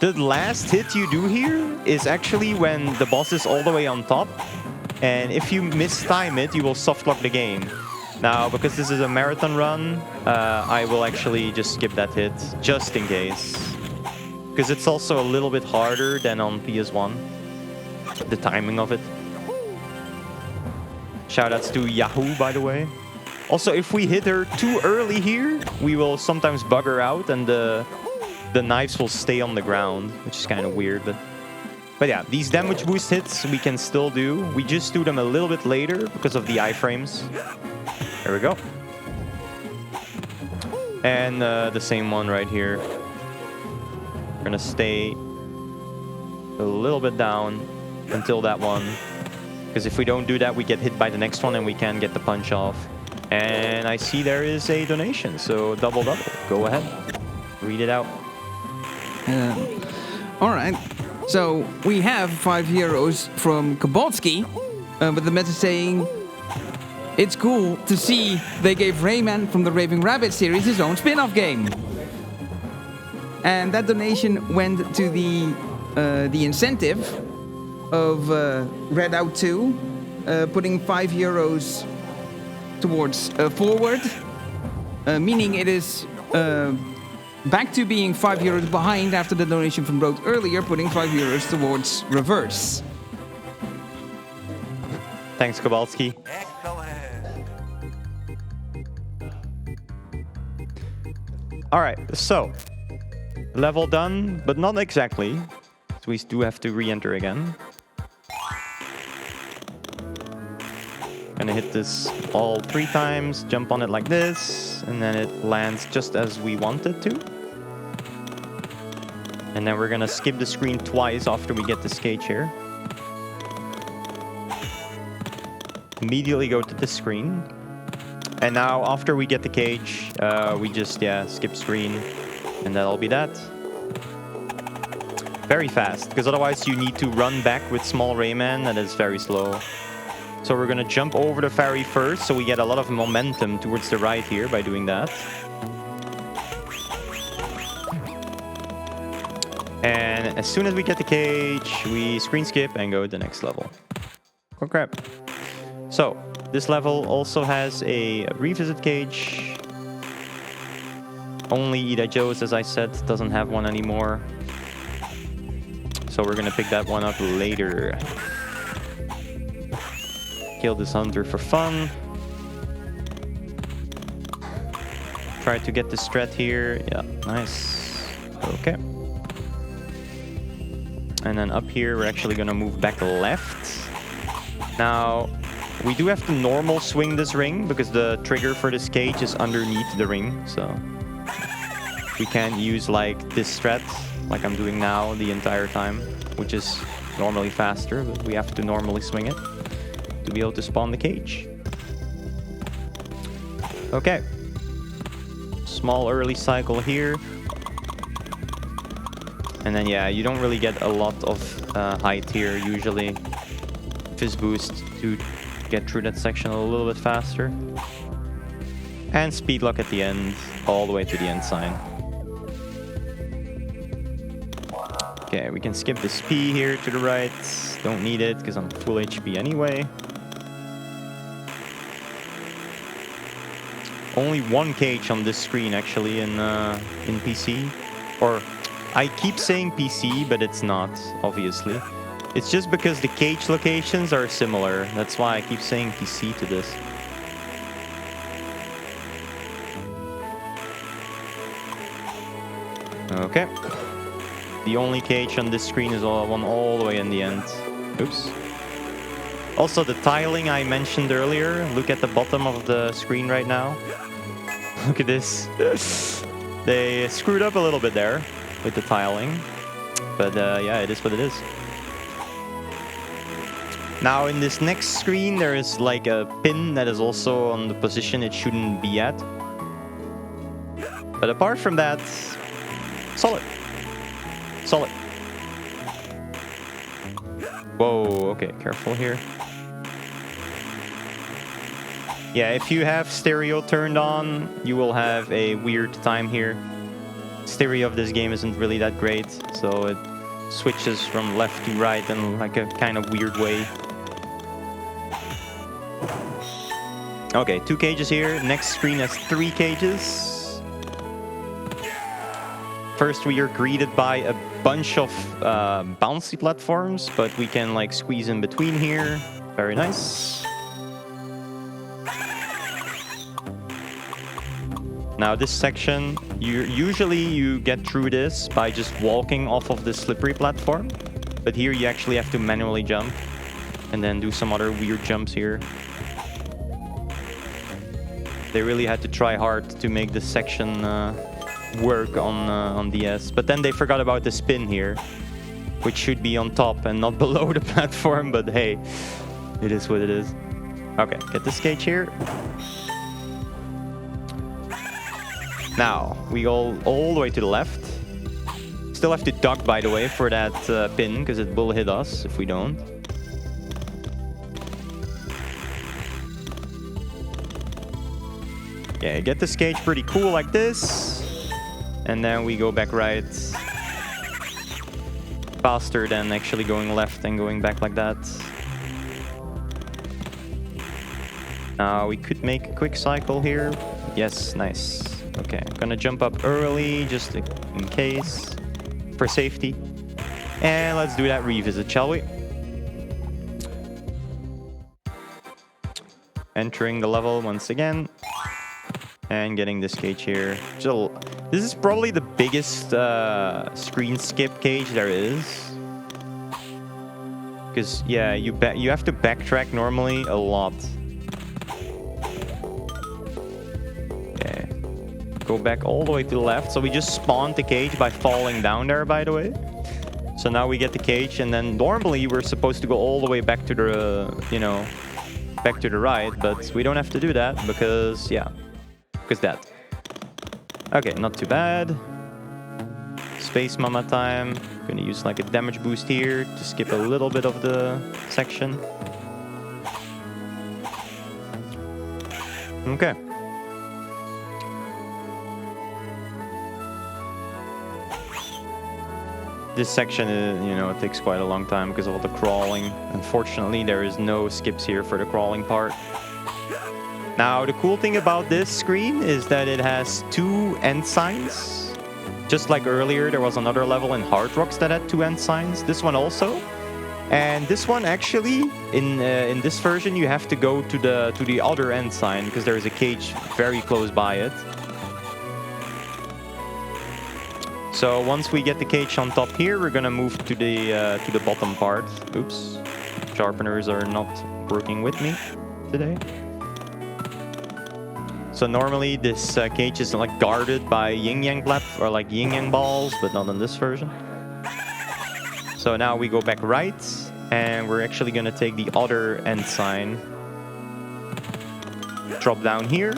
The last hit you do here is actually when the boss is all the way on top. And if you mistime it, you will softlock the game. Now, because this is a marathon run, I will actually just skip that hit, just in case. Because it's also a little bit harder than on PS1, the timing of it. Shoutouts to Yahoo, by the way. Also, if we hit her too early here, we will sometimes bug her out and the knives will stay on the ground, which is kind of weird. But yeah, these damage boost hits we can still do. We just do them a little bit later because of the iframes. There we go. And the same one right here. We're gonna stay a little bit down until that one. Because if we don't do that, we get hit by the next one and we can't get the punch off. And I see there is a donation, so Doubledubbel. Go ahead. Read it out. Alright. So we have 5 heroes from Kowalski with the message saying, "It's cool to see they gave Rayman from the Raving Rabbit series his own spin-off game." And that donation went to the incentive of Red Out 2, putting 5 euros towards forward, meaning it is back to being 5 euros behind after the donation from Road earlier, putting 5 euros towards reverse. Thanks, Kowalski. Alright, so level done, but not exactly. So we do have to re-enter again. Gonna hit this all 3 times, jump on it like this, and then it lands just as we want it to. And then we're gonna skip the screen twice after we get this cage here. Immediately go to this screen. And now after we get the cage, we just, skip screen. And that'll be that. Very fast, because otherwise you need to run back with small Rayman, that is very slow. So we're gonna jump over the ferry first, so we get a lot of momentum towards the right here by doing that. And as soon as we get the cage, we screen skip and go to the next level. Oh crap. So, this level also has a revisit cage. Only Ida Joe's, as I said, doesn't have one anymore. So we're gonna pick that one up later. Kill this hunter for fun. Try to get the strat here. Yeah, nice. Okay. And then up here, we're actually gonna move back left. Now, we do have to normal swing this ring because the trigger for this cage is underneath the ring. So we can't use like this strat like I'm doing now the entire time, which is normally faster, but we have to normally swing it to be able to spawn the cage. Okay. Small early cycle here. And then, yeah, you don't really get a lot of height here, usually. Fizz boost to get through that section a little bit faster. And speed lock at the end, all the way to the end sign. Okay, we can skip this P here to the right. Don't need it, because I'm full HP anyway. Only one cage on this screen, actually, in PC. Or... I keep saying PC, but it's not, obviously. It's just because the cage locations are similar. That's why I keep saying PC to this. Okay. The only cage on this screen is one all the way in the end. Oops. Also, the tiling I mentioned earlier. Look at the bottom of the screen right now. Look at this. They screwed up a little bit there with the tiling, but yeah, it is what it is. Now in this next screen there is like a pin that is also on the position it shouldn't be at, but apart from that, solid. Whoa, okay, careful here. Yeah, if you have stereo turned on, you will have a weird time here. Stereo of this game isn't really that great, so it switches from left to right in like a kind of weird way. Okay, 2 cages here. Next screen has 3 cages. First we are greeted by a bunch of bouncy platforms, but we can like squeeze in between here. Very nice. Now this section, usually you get through this by just walking off of the slippery platform, but here you actually have to manually jump and then do some other weird jumps here. They really had to try hard to make this section work on DS, but then they forgot about the spin here, which should be on top and not below the platform, but hey, it is what it is. Okay, get this cage here. Now, we go all the way to the left. Still have to duck, by the way, for that pin, because it will hit us if we don't. Yeah, get this cage pretty cool like this. And then we go back right. Faster than actually going left and going back like that. Now, we could make a quick cycle here. Yes, nice. Okay, I'm gonna jump up early, just in case, for safety. And let's do that revisit, shall we? Entering the level once again. And getting this cage here. So, this is probably the biggest screen skip cage there is. Because, yeah, you have to backtrack normally a lot. go back all the way to the left. So we just spawned the cage by falling down there, by the way. So now we get the cage, and then normally we're supposed to go all the way back to the, you know, back to the right, but we don't have to do that because, yeah, because that. Okay, not too bad. Space Mama time. Gonna use like a damage boost here to skip a little bit of the section. Okay. This section, you know, it takes quite a long time because of all the crawling. Unfortunately, there is no skips here for the crawling part. Now, the cool thing about this screen is that it has 2 end signs. Just like earlier, there was another level in Hard Rocks that had 2 end signs. This one also. And this one actually, in this version, you have to go to the other end sign because there is a cage very close by it. So once we get the cage on top here, we're gonna move to the bottom part. Oops, sharpeners are not working with me today. So normally this cage is like guarded by yin-yang or like yin-yang balls, but not in this version. So now we go back right, and we're actually gonna take the other end sign. Drop down here.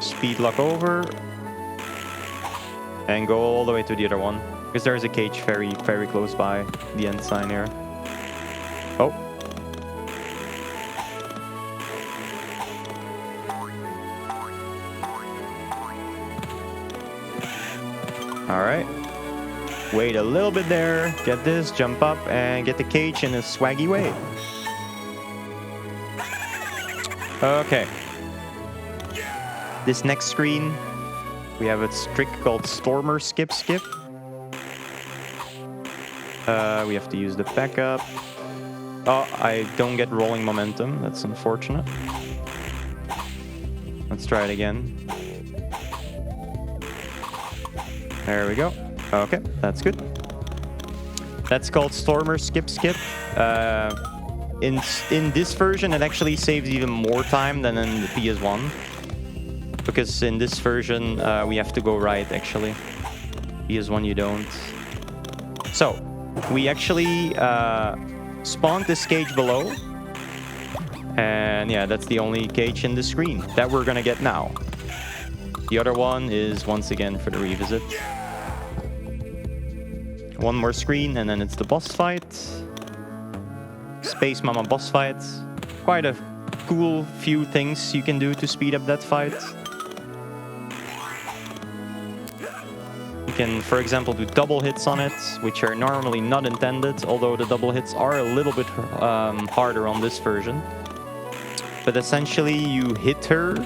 Speed lock over. And go all the way to the other one. Because there is a cage very, very close by the end sign here. Oh. Alright. Wait a little bit there. Get this, jump up, and get the cage in a swaggy way. Okay. This next screen, we have a trick called Stormer Skip Skip. We have to use the backup. Oh, I don't get rolling momentum. That's unfortunate. Let's try it again. There we go. Okay, that's good. That's called Stormer Skip Skip. In this version, it actually saves even more time than in the PS1. Because in this version, we have to go right, actually. PS1, you don't. So, we actually spawned this cage below. And yeah, that's the only cage in the screen that we're gonna get now. The other one is once again for the revisit. One more screen, and then it's the boss fight. Space Mama boss fight. Quite a cool few things you can do to speed up that fight. You can, for example, do double hits on it, which are normally not intended, although the double hits are a little bit harder on this version. But essentially, you hit her,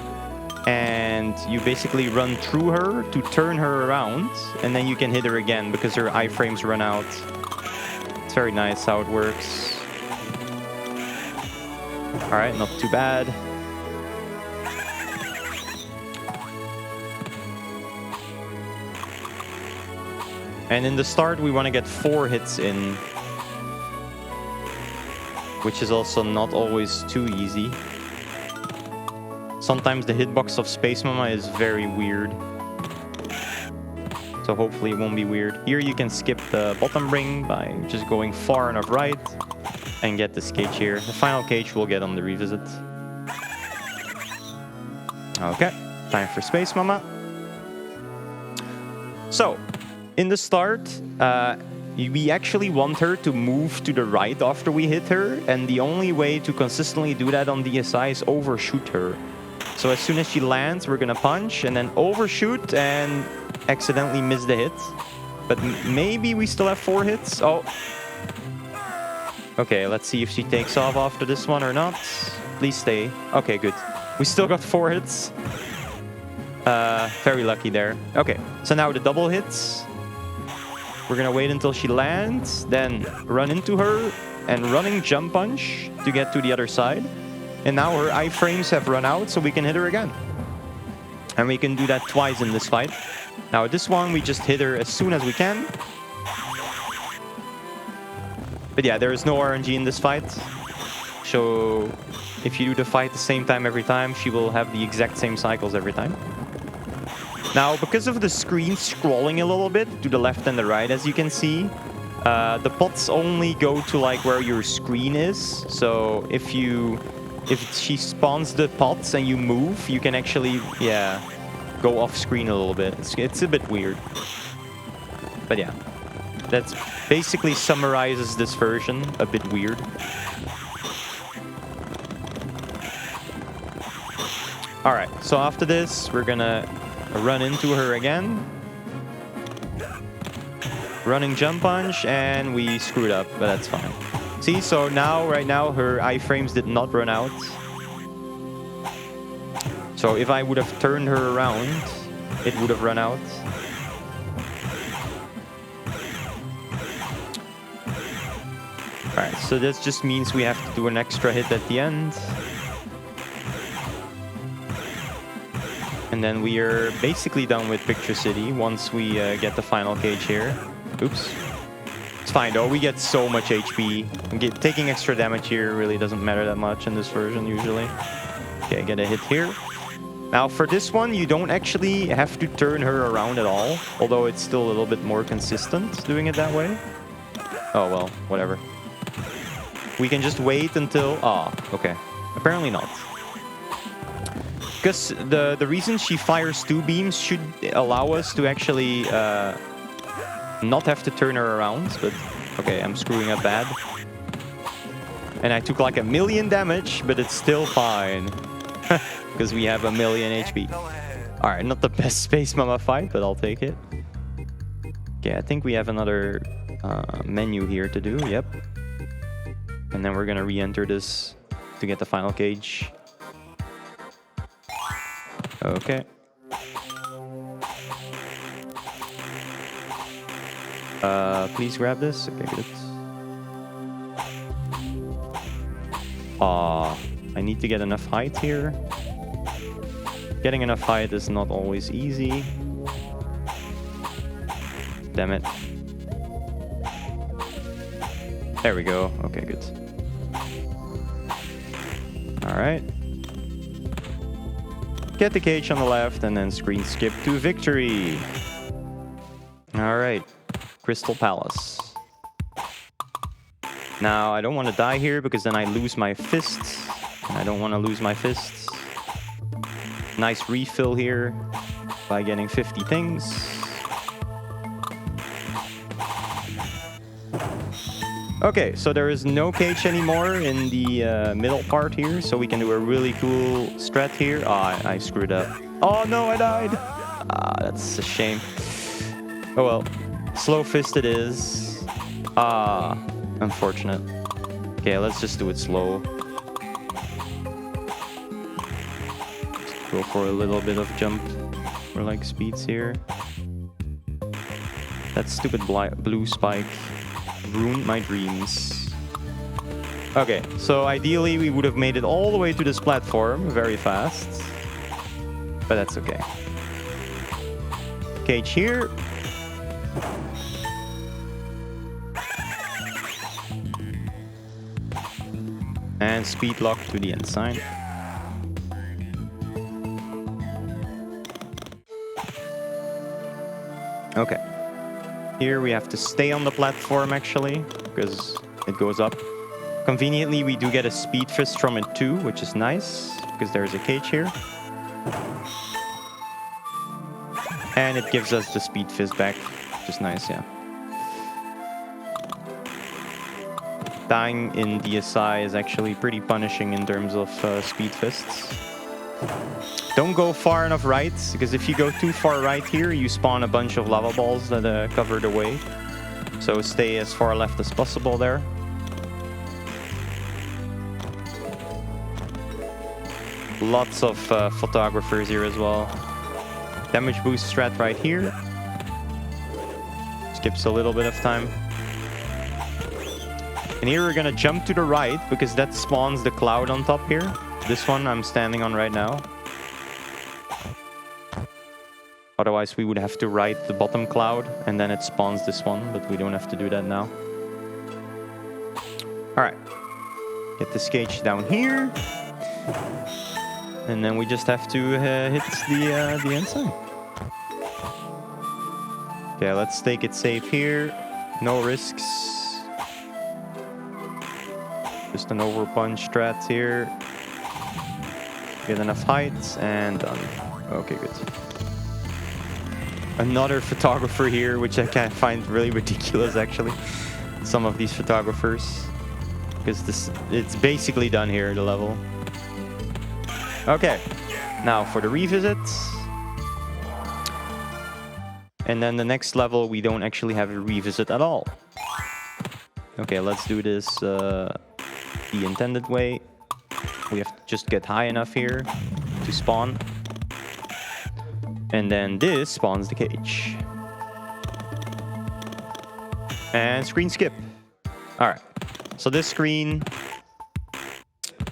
and you basically run through her to turn her around, and then you can hit her again because her iframes run out. It's very nice how it works. Alright, not too bad. And in the start, we want to get 4 hits in, which is also not always too easy. Sometimes the hitbox of Space Mama is very weird. So hopefully it won't be weird. Here you can skip the bottom ring by just going far enough right and get this cage here. The final cage we'll get on the revisit. Okay, time for Space Mama. So, in the start, we actually want her to move to the right after we hit her, and the only way to consistently do that on DSi is overshoot her. So as soon as she lands, we're gonna punch and then overshoot and accidentally miss the hit. But maybe we still have 4 hits. Oh. Okay, let's see if she takes off after this one or not. Please stay. Okay, good. We still got 4 hits. Very lucky there. Okay, so now the double hits. We're gonna wait until she lands, then run into her and running jump punch to get to the other side. And now her iframes have run out, so we can hit her again. And we can do that twice in this fight. Now this one, we just hit her as soon as we can. But yeah, there is no RNG in this fight. So if you do the fight the same time every time, she will have the exact same cycles every time. Now, because of the screen scrolling a little bit to the left and the right, as you can see, the pots only go to like where your screen is. So if she spawns the pots and you move, you can actually, yeah, go off screen a little bit. It's a bit weird. But yeah, that basically summarizes this version. A bit weird. Alright, so after this, we're gonna run into her again. Running jump punch, and we screwed up, but that's fine. See, so now, right now, her iframes did not run out. So if I would have turned her around, it would have run out. Alright, so this just means we have to do an extra hit at the end. And then we are basically done with Picture City once we get the final cage here. Oops. It's fine though, we get so much HP. Taking extra damage here really doesn't matter that much in this version usually. Okay, get a hit here. Now for this one, you don't actually have to turn her around at all. Although it's still a little bit more consistent doing it that way. Oh well, whatever. We can just wait until... Ah, okay. Apparently not. Because the reason she fires 2 beams should allow us to actually not have to turn her around. But okay, I'm screwing up bad. And I took like 1,000,000 damage, but it's still fine. Because we have 1,000,000 HP. Alright, not the best Space Mama fight, but I'll take it. Okay, I think we have another menu here to do. Yep. And then we're gonna re-enter this to get the final cage. Okay. Please grab this. Okay, good. I need to get enough height here. Getting enough height is not always easy. Damn it. There we go. Okay, good. Alright. Get the cage on the left and then screen skip to victory. Alright. Crystal Palace. Now, I don't want to die here because then I lose my fists. And I don't want to lose my fists. Nice refill here by getting 50 things. Okay, so there is no cage anymore in the middle part here, so we can do a really cool strat here. Ah, I screwed up. Oh no, I died! Ah, that's a shame. Oh well. Slow fist it is. Ah, unfortunate. Okay, let's just do it slow. Just go for a little bit of jump or like speeds here. That stupid blue spike ruined my dreams. Okay, so ideally we would have made it all the way to this platform very fast. But that's okay. Cage here. And speed lock to the end sign. Okay. Here we have to stay on the platform actually, because it goes up. Conveniently, we do get a speed fist from it too, which is nice, because there's a cage here. And it gives us the speed fist back, which is nice, yeah. Dying in DSI is actually pretty punishing in terms of speed fists. Don't go far enough right, because if you go too far right here, you spawn a bunch of lava balls that cover the way. So stay as far left as possible there. Lots of photographers here as well. Damage boost strat right here. Skips a little bit of time. And here we're gonna jump to the right, because that spawns the cloud on top here. This one I'm standing on right now. Otherwise we would have to ride the bottom cloud, and then it spawns this one, but we don't have to do that now. Alright. Get this cage down here. And then we just have to hit the ensign. Okay, let's take it safe here. No risks. Just an overpunch strat here. Get enough height and done. Okay, good. Another photographer here, which I can find really ridiculous actually. Some of these photographers. Because it's basically done here, the level. Okay, now for the revisit. And then the next level, we don't actually have a revisit at all. Okay, let's do this the intended way. We have to just get high enough here to spawn. And then this spawns the cage. And screen skip. Alright, so this screen,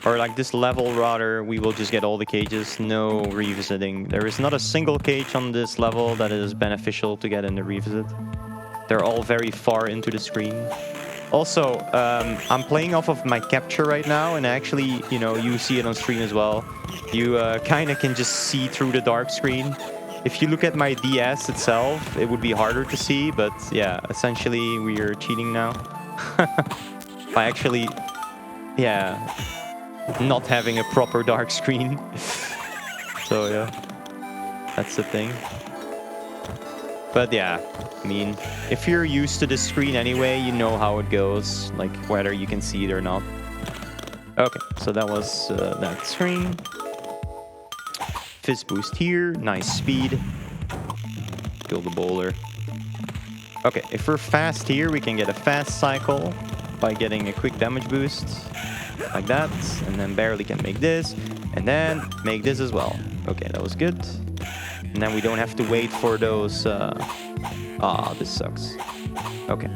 or like this level rather, we will just get all the cages, no revisiting. There is not a single cage on this level that is beneficial to get in the revisit. They're all very far into the screen. Also, I'm playing off of my capture right now, and actually, you know, you see it on stream as well. You kind of can just see through the dark screen. If you look at my DS itself, it would be harder to see, but yeah, essentially we are cheating now. By actually, yeah, not having a proper dark screen. So yeah, that's the thing. But yeah, I mean, if you're used to this screen anyway, you know how it goes, like whether you can see it or not. Okay, so that was that screen. Fizz boost here, nice speed. Kill the bowler. Okay, if we're fast here, we can get a fast cycle by getting a quick damage boost. Like that, and then barely can make this, and then make this as well. Okay, that was good. And then we don't have to wait for those... this sucks. Okay.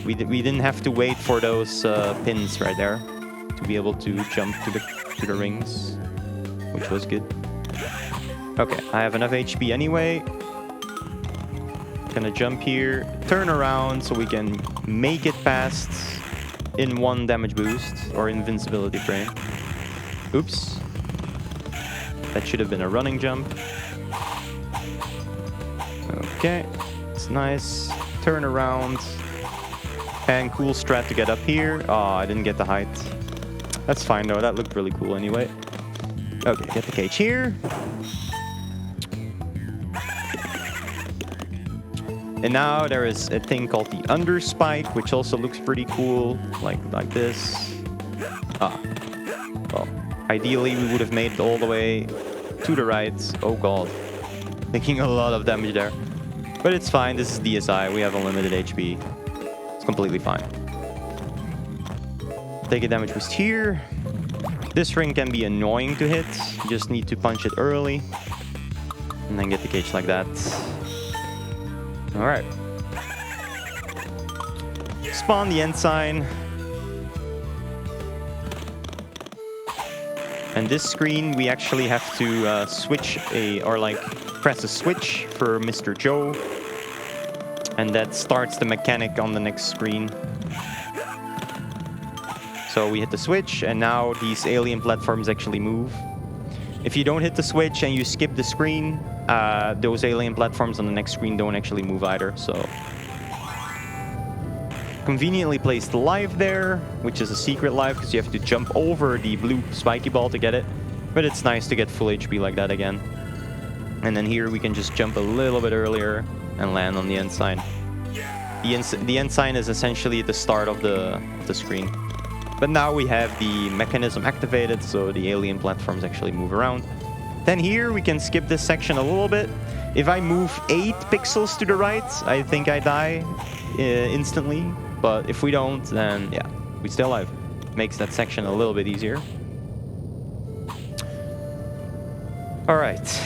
We didn't have to wait for those pins right there to be able to jump to the rings, which was good. Okay, I have enough HP anyway. Gonna jump here, turn around so we can make it past in one damage boost or invincibility frame. Oops. That should have been a running jump. Okay, it's nice. Turn around. And cool strat to get up here. Oh, I didn't get the height. That's fine though, that looked really cool anyway. Okay, get the cage here. And now there is a thing called the under spike, which also looks pretty cool, like this. Well, ideally we would have made it all the way to the right. Oh god, taking a lot of damage there. But it's fine, this is DSI, we have unlimited HP. It's completely fine. Take a damage boost here. This ring can be annoying to hit, you just need to punch it early. And then get the cage like that. Alright. Spawn the ensign. And this screen, we actually have to switch press a switch for Mr. Joe. And that starts the mechanic on the next screen. So we hit the switch, and now these alien platforms actually move. If you don't hit the switch and you skip the screen, those alien platforms on the next screen don't actually move either, so... Conveniently placed live there, which is a secret live because you have to jump over the blue spiky ball to get it. But it's nice to get full HP like that again. And then here we can just jump a little bit earlier and land on the ensign. The ensign is essentially the start of the screen. But now we have the mechanism activated, so the alien platforms actually move around. Then here we can skip this section a little bit. If I move 8 pixels to the right, I think I die instantly. But if we don't, then yeah, we stay alive. Makes that section a little bit easier. Alright.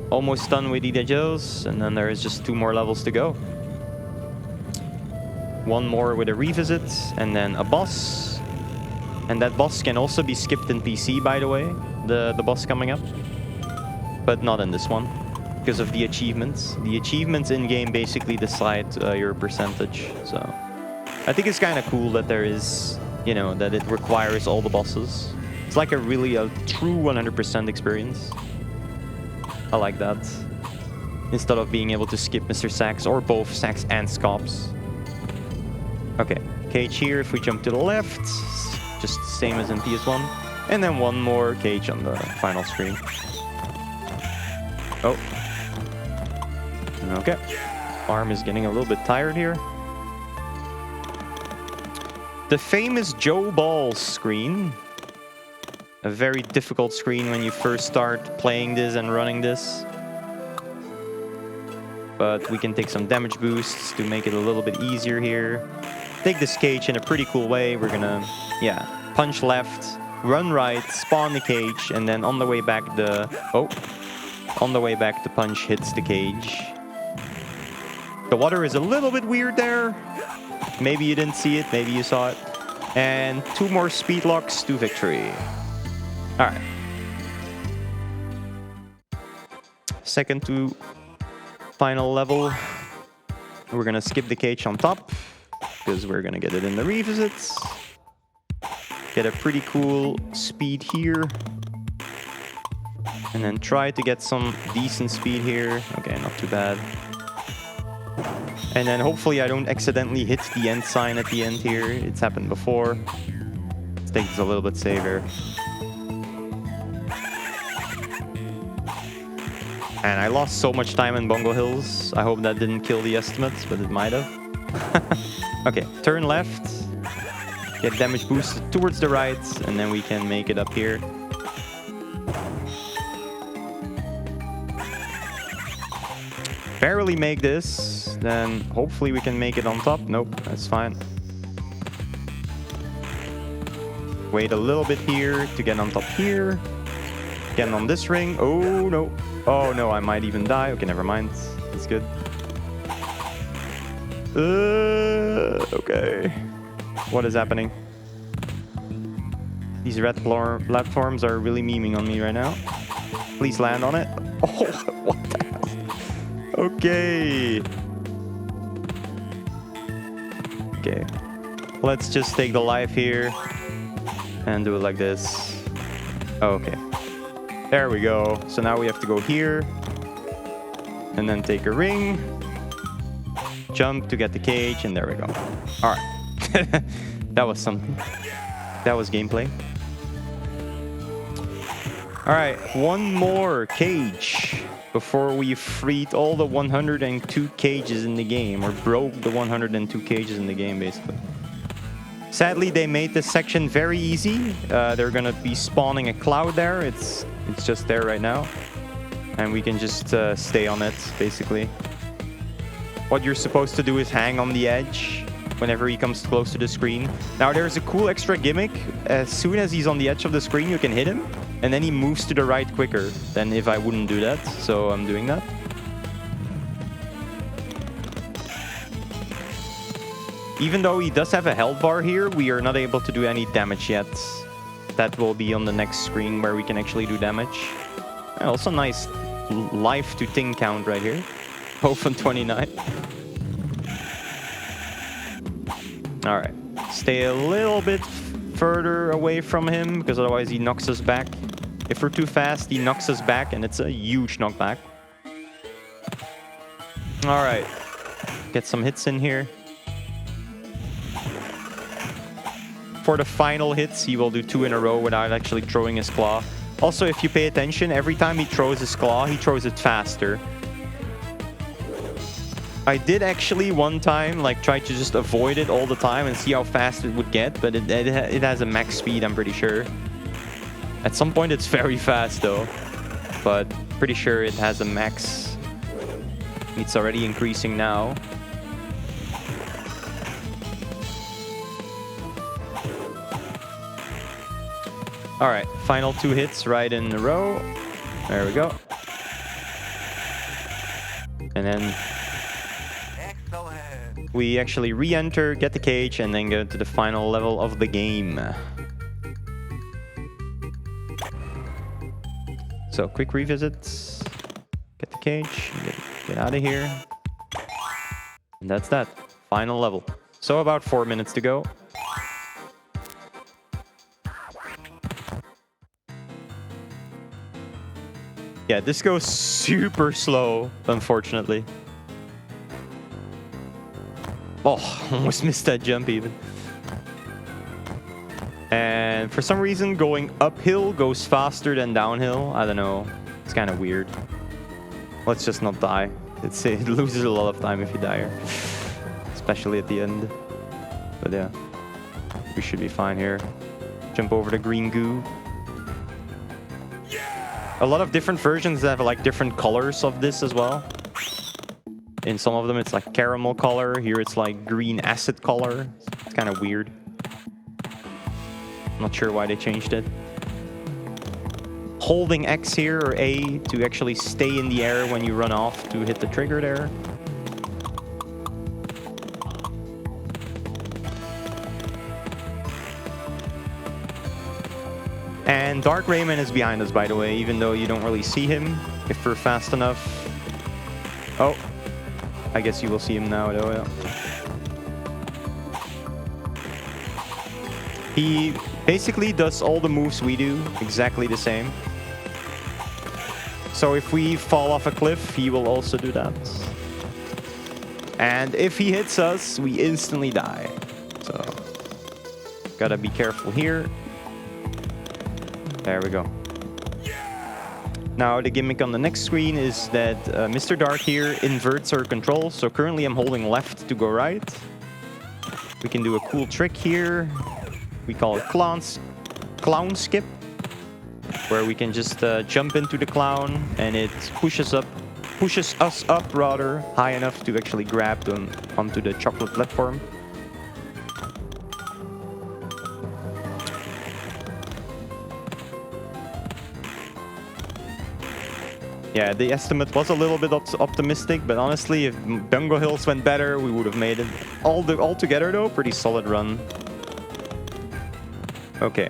Almost done with Ida Joe's, and then there is just 2 more levels to go. 1 more with a revisit, and then a boss. And that boss can also be skipped in PC, by the way, the boss coming up. But not in this one, because of the achievements. The achievements in-game basically decide your percentage, so... I think it's kind of cool that there is you know, that it requires all the bosses. It's like a true 100% experience. I like that. Instead of being able to skip Mr. Sax or both Sax and Scops. Okay, cage here. If we jump to the left, just the same as in PS1. And then one more cage on the final screen. Oh. Okay. Arm is getting a little bit tired here. The famous Joe Balls screen. A very difficult screen when you first start playing this and running this. But we can take some damage boosts to make it a little bit easier here. Take this cage in a pretty cool way. We're gonna, yeah, punch left, run right, spawn the cage, and then on the way back the punch hits the cage. The water is a little bit weird there. Maybe you didn't see it, maybe you saw it. And 2 more speed locks to victory. All right. Second to final level. We're gonna skip the cage on top because we're gonna get it in the revisits. Get a pretty cool speed here. And then try to get some decent speed here. Okay, not too bad. And then hopefully I don't accidentally hit the end sign at the end here. It's happened before. Let's take this a little bit safer. And I lost so much time in Bongo Hills. I hope that didn't kill the estimates, but it might have. Okay, turn left. Get damage boosted towards the right, and then we can make it up here. Barely make this, then hopefully we can make it on top. Nope, that's fine. Wait a little bit here to get on top here. Get on this ring. Oh no. Oh no, I might even die. Okay, never mind. It's good. Okay. What is happening? These red platforms are really memeing on me right now. Please land on it. Oh, what the hell? Okay. Okay. Let's just take the life here and do it like this. Okay. There we go. So now we have to go here and then take a ring, jump to get the cage, and there we go. All right. That was something. That was gameplay. All right, one more cage before we freed all the 102 cages in the game, or broke the 102 cages in the game, basically. Sadly, they made this section very easy. They're gonna be spawning a cloud there. It's just there right now. And we can just stay on it, basically. What you're supposed to do is hang on the edge whenever he comes close to the screen. Now, there's a cool extra gimmick. As soon as he's on the edge of the screen, you can hit him, and then he moves to the right quicker than if I wouldn't do that. So I'm doing that. Even though he does have a health bar here, we are not able to do any damage yet. That will be on the next screen where we can actually do damage. And also nice life to ting count right here. Both on 29. All right. Stay a little bit further away from him, because otherwise he knocks us back. If we're too fast, he knocks us back, and it's a huge knockback. All right. Get some hits in here. For the final hits, he will do 2 in a row without actually throwing his claw. Also, if you pay attention, every time he throws his claw, he throws it faster. I did actually one time like try to just avoid it all the time and see how fast it would get, but it has a max speed, I'm pretty sure. At some point it's very fast though, but pretty sure it has a max. It's already increasing now. All right, final 2 hits right in a row. There we go. And then we actually re-enter, get the cage, and then go to the final level of the game. So, quick revisits. Get the cage, get out of here. And that's that. Final level. So, about 4 minutes to go. Yeah, this goes super slow, unfortunately. Oh, almost missed that jump even. And for some reason, going uphill goes faster than downhill. I don't know. It's kind of weird. Let's just not die. It loses a lot of time if you die here. Especially at the end. But yeah, we should be fine here. Jump over the green goo. A lot of different versions have like different colors of this as well. In some of them it's like caramel color. Here it's like green acid color. It's kind of weird. Not sure why they changed it. Holding X here or A to actually stay in the air when you run off to hit the trigger there. And Dark Rayman is behind us, by the way, even though you don't really see him if we're fast enough. Oh, I guess you will see him now, though. Yeah. He basically does all the moves we do, exactly the same. So if we fall off a cliff, he will also do that. And if he hits us, we instantly die. So, gotta be careful here. There we go. Now the gimmick on the next screen is that Mr. Dark here inverts our controls. So currently I'm holding left to go right. We can do a cool trick here. We call it clown skip, where we can just jump into the clown and it pushes us up rather high enough to actually grab them onto the chocolate platform. Yeah, the estimate was a little bit optimistic, but honestly, if Bungo Hills went better, we would have made it. All together, though, pretty solid run. Okay,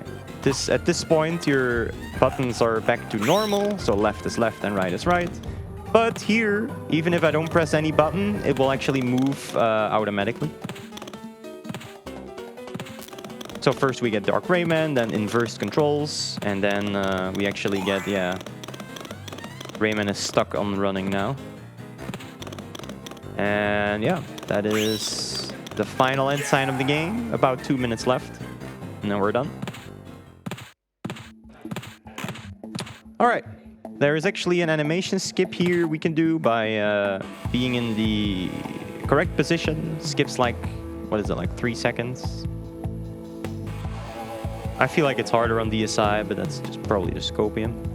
at this point, your buttons are back to normal, so left is left and right is right. But here, even if I don't press any button, it will actually move automatically. So first we get Dark Rayman, then inverse controls, and then we actually get, yeah... Rayman is stuck on running now. And yeah, that is the final end sign of the game. About 2 minutes left. And then we're done. Alright. There is actually an animation skip here we can do by being in the correct position. Skips like, what is it, like 3 seconds? I feel like it's harder on DSi, but that's just probably the Scopium.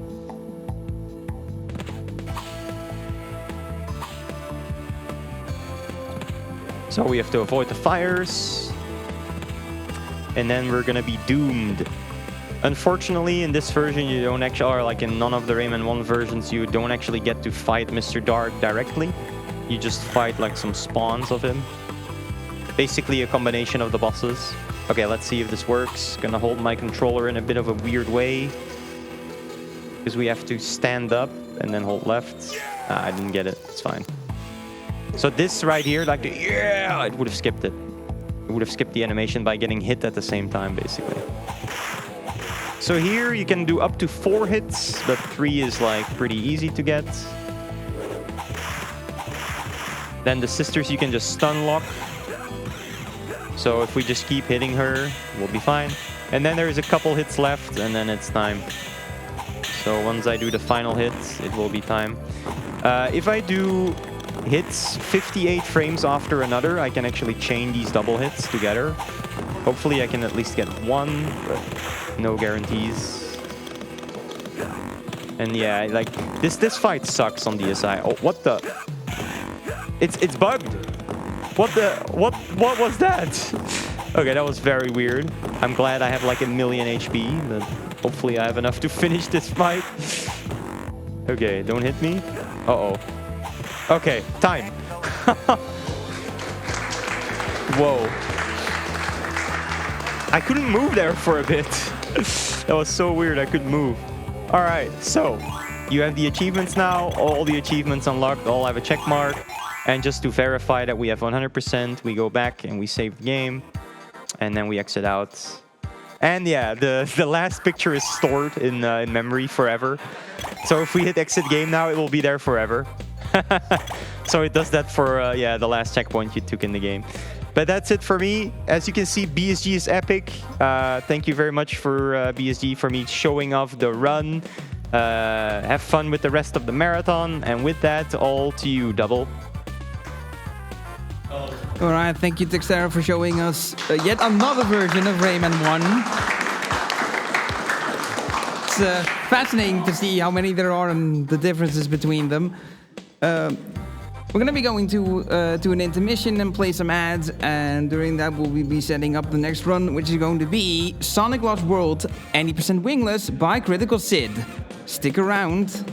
So we have to avoid the fires. And then we're gonna be doomed. Unfortunately, in this version, you don't actually, or like in none of the Rayman 1 versions, you don't actually get to fight Mr. Dark directly. You just fight like some spawns of him. Basically a combination of the bosses. Okay, let's see if this works. Gonna hold my controller in a bit of a weird way. Because we have to stand up and then hold left. I didn't get it, it's fine. So this right here, like, yeah, it would have skipped it. It would have skipped the animation by getting hit at the same time, basically. So here you can do up to 4 hits, but 3 is like pretty easy to get. Then the sisters you can just stun lock. So if we just keep hitting her, we'll be fine. And then there's a couple hits left, and then it's time. So once I do the final hit, it will be time. If I do hits 58 frames after another, I can actually chain these double hits together. Hopefully I can at least get 1, but no guarantees. And yeah, like this fight sucks on DSi. Oh, what the? It's bugged. What was that? Okay, that was very weird. I'm glad I have like 1,000,000 HP, but hopefully I have enough to finish this fight. Okay, don't hit me. Uh-oh. Okay, time. Whoa. I couldn't move there for a bit. That was so weird, I couldn't move. Alright, so you have the achievements now. All the achievements unlocked, all have a check mark. And just to verify that we have 100%, we go back and we save the game. And then we exit out. And yeah, the last picture is stored in memory forever. So if we hit exit game now, it will be there forever. So it does that for yeah, the last checkpoint you took in the game. But that's it for me. As you can see, BSG is epic. Thank you very much for BSG for me showing off the run. Have fun with the rest of the marathon. And with that, all to you, Double. All right, thank you, Textera, for showing us yet another version of Rayman 1. It's fascinating to see how many there are and the differences between them. We're going to be going to an intermission and play some ads, and during that we'll be setting up the next run, which is going to be Sonic Lost World 80% Wingless by Critical Sid. Stick around.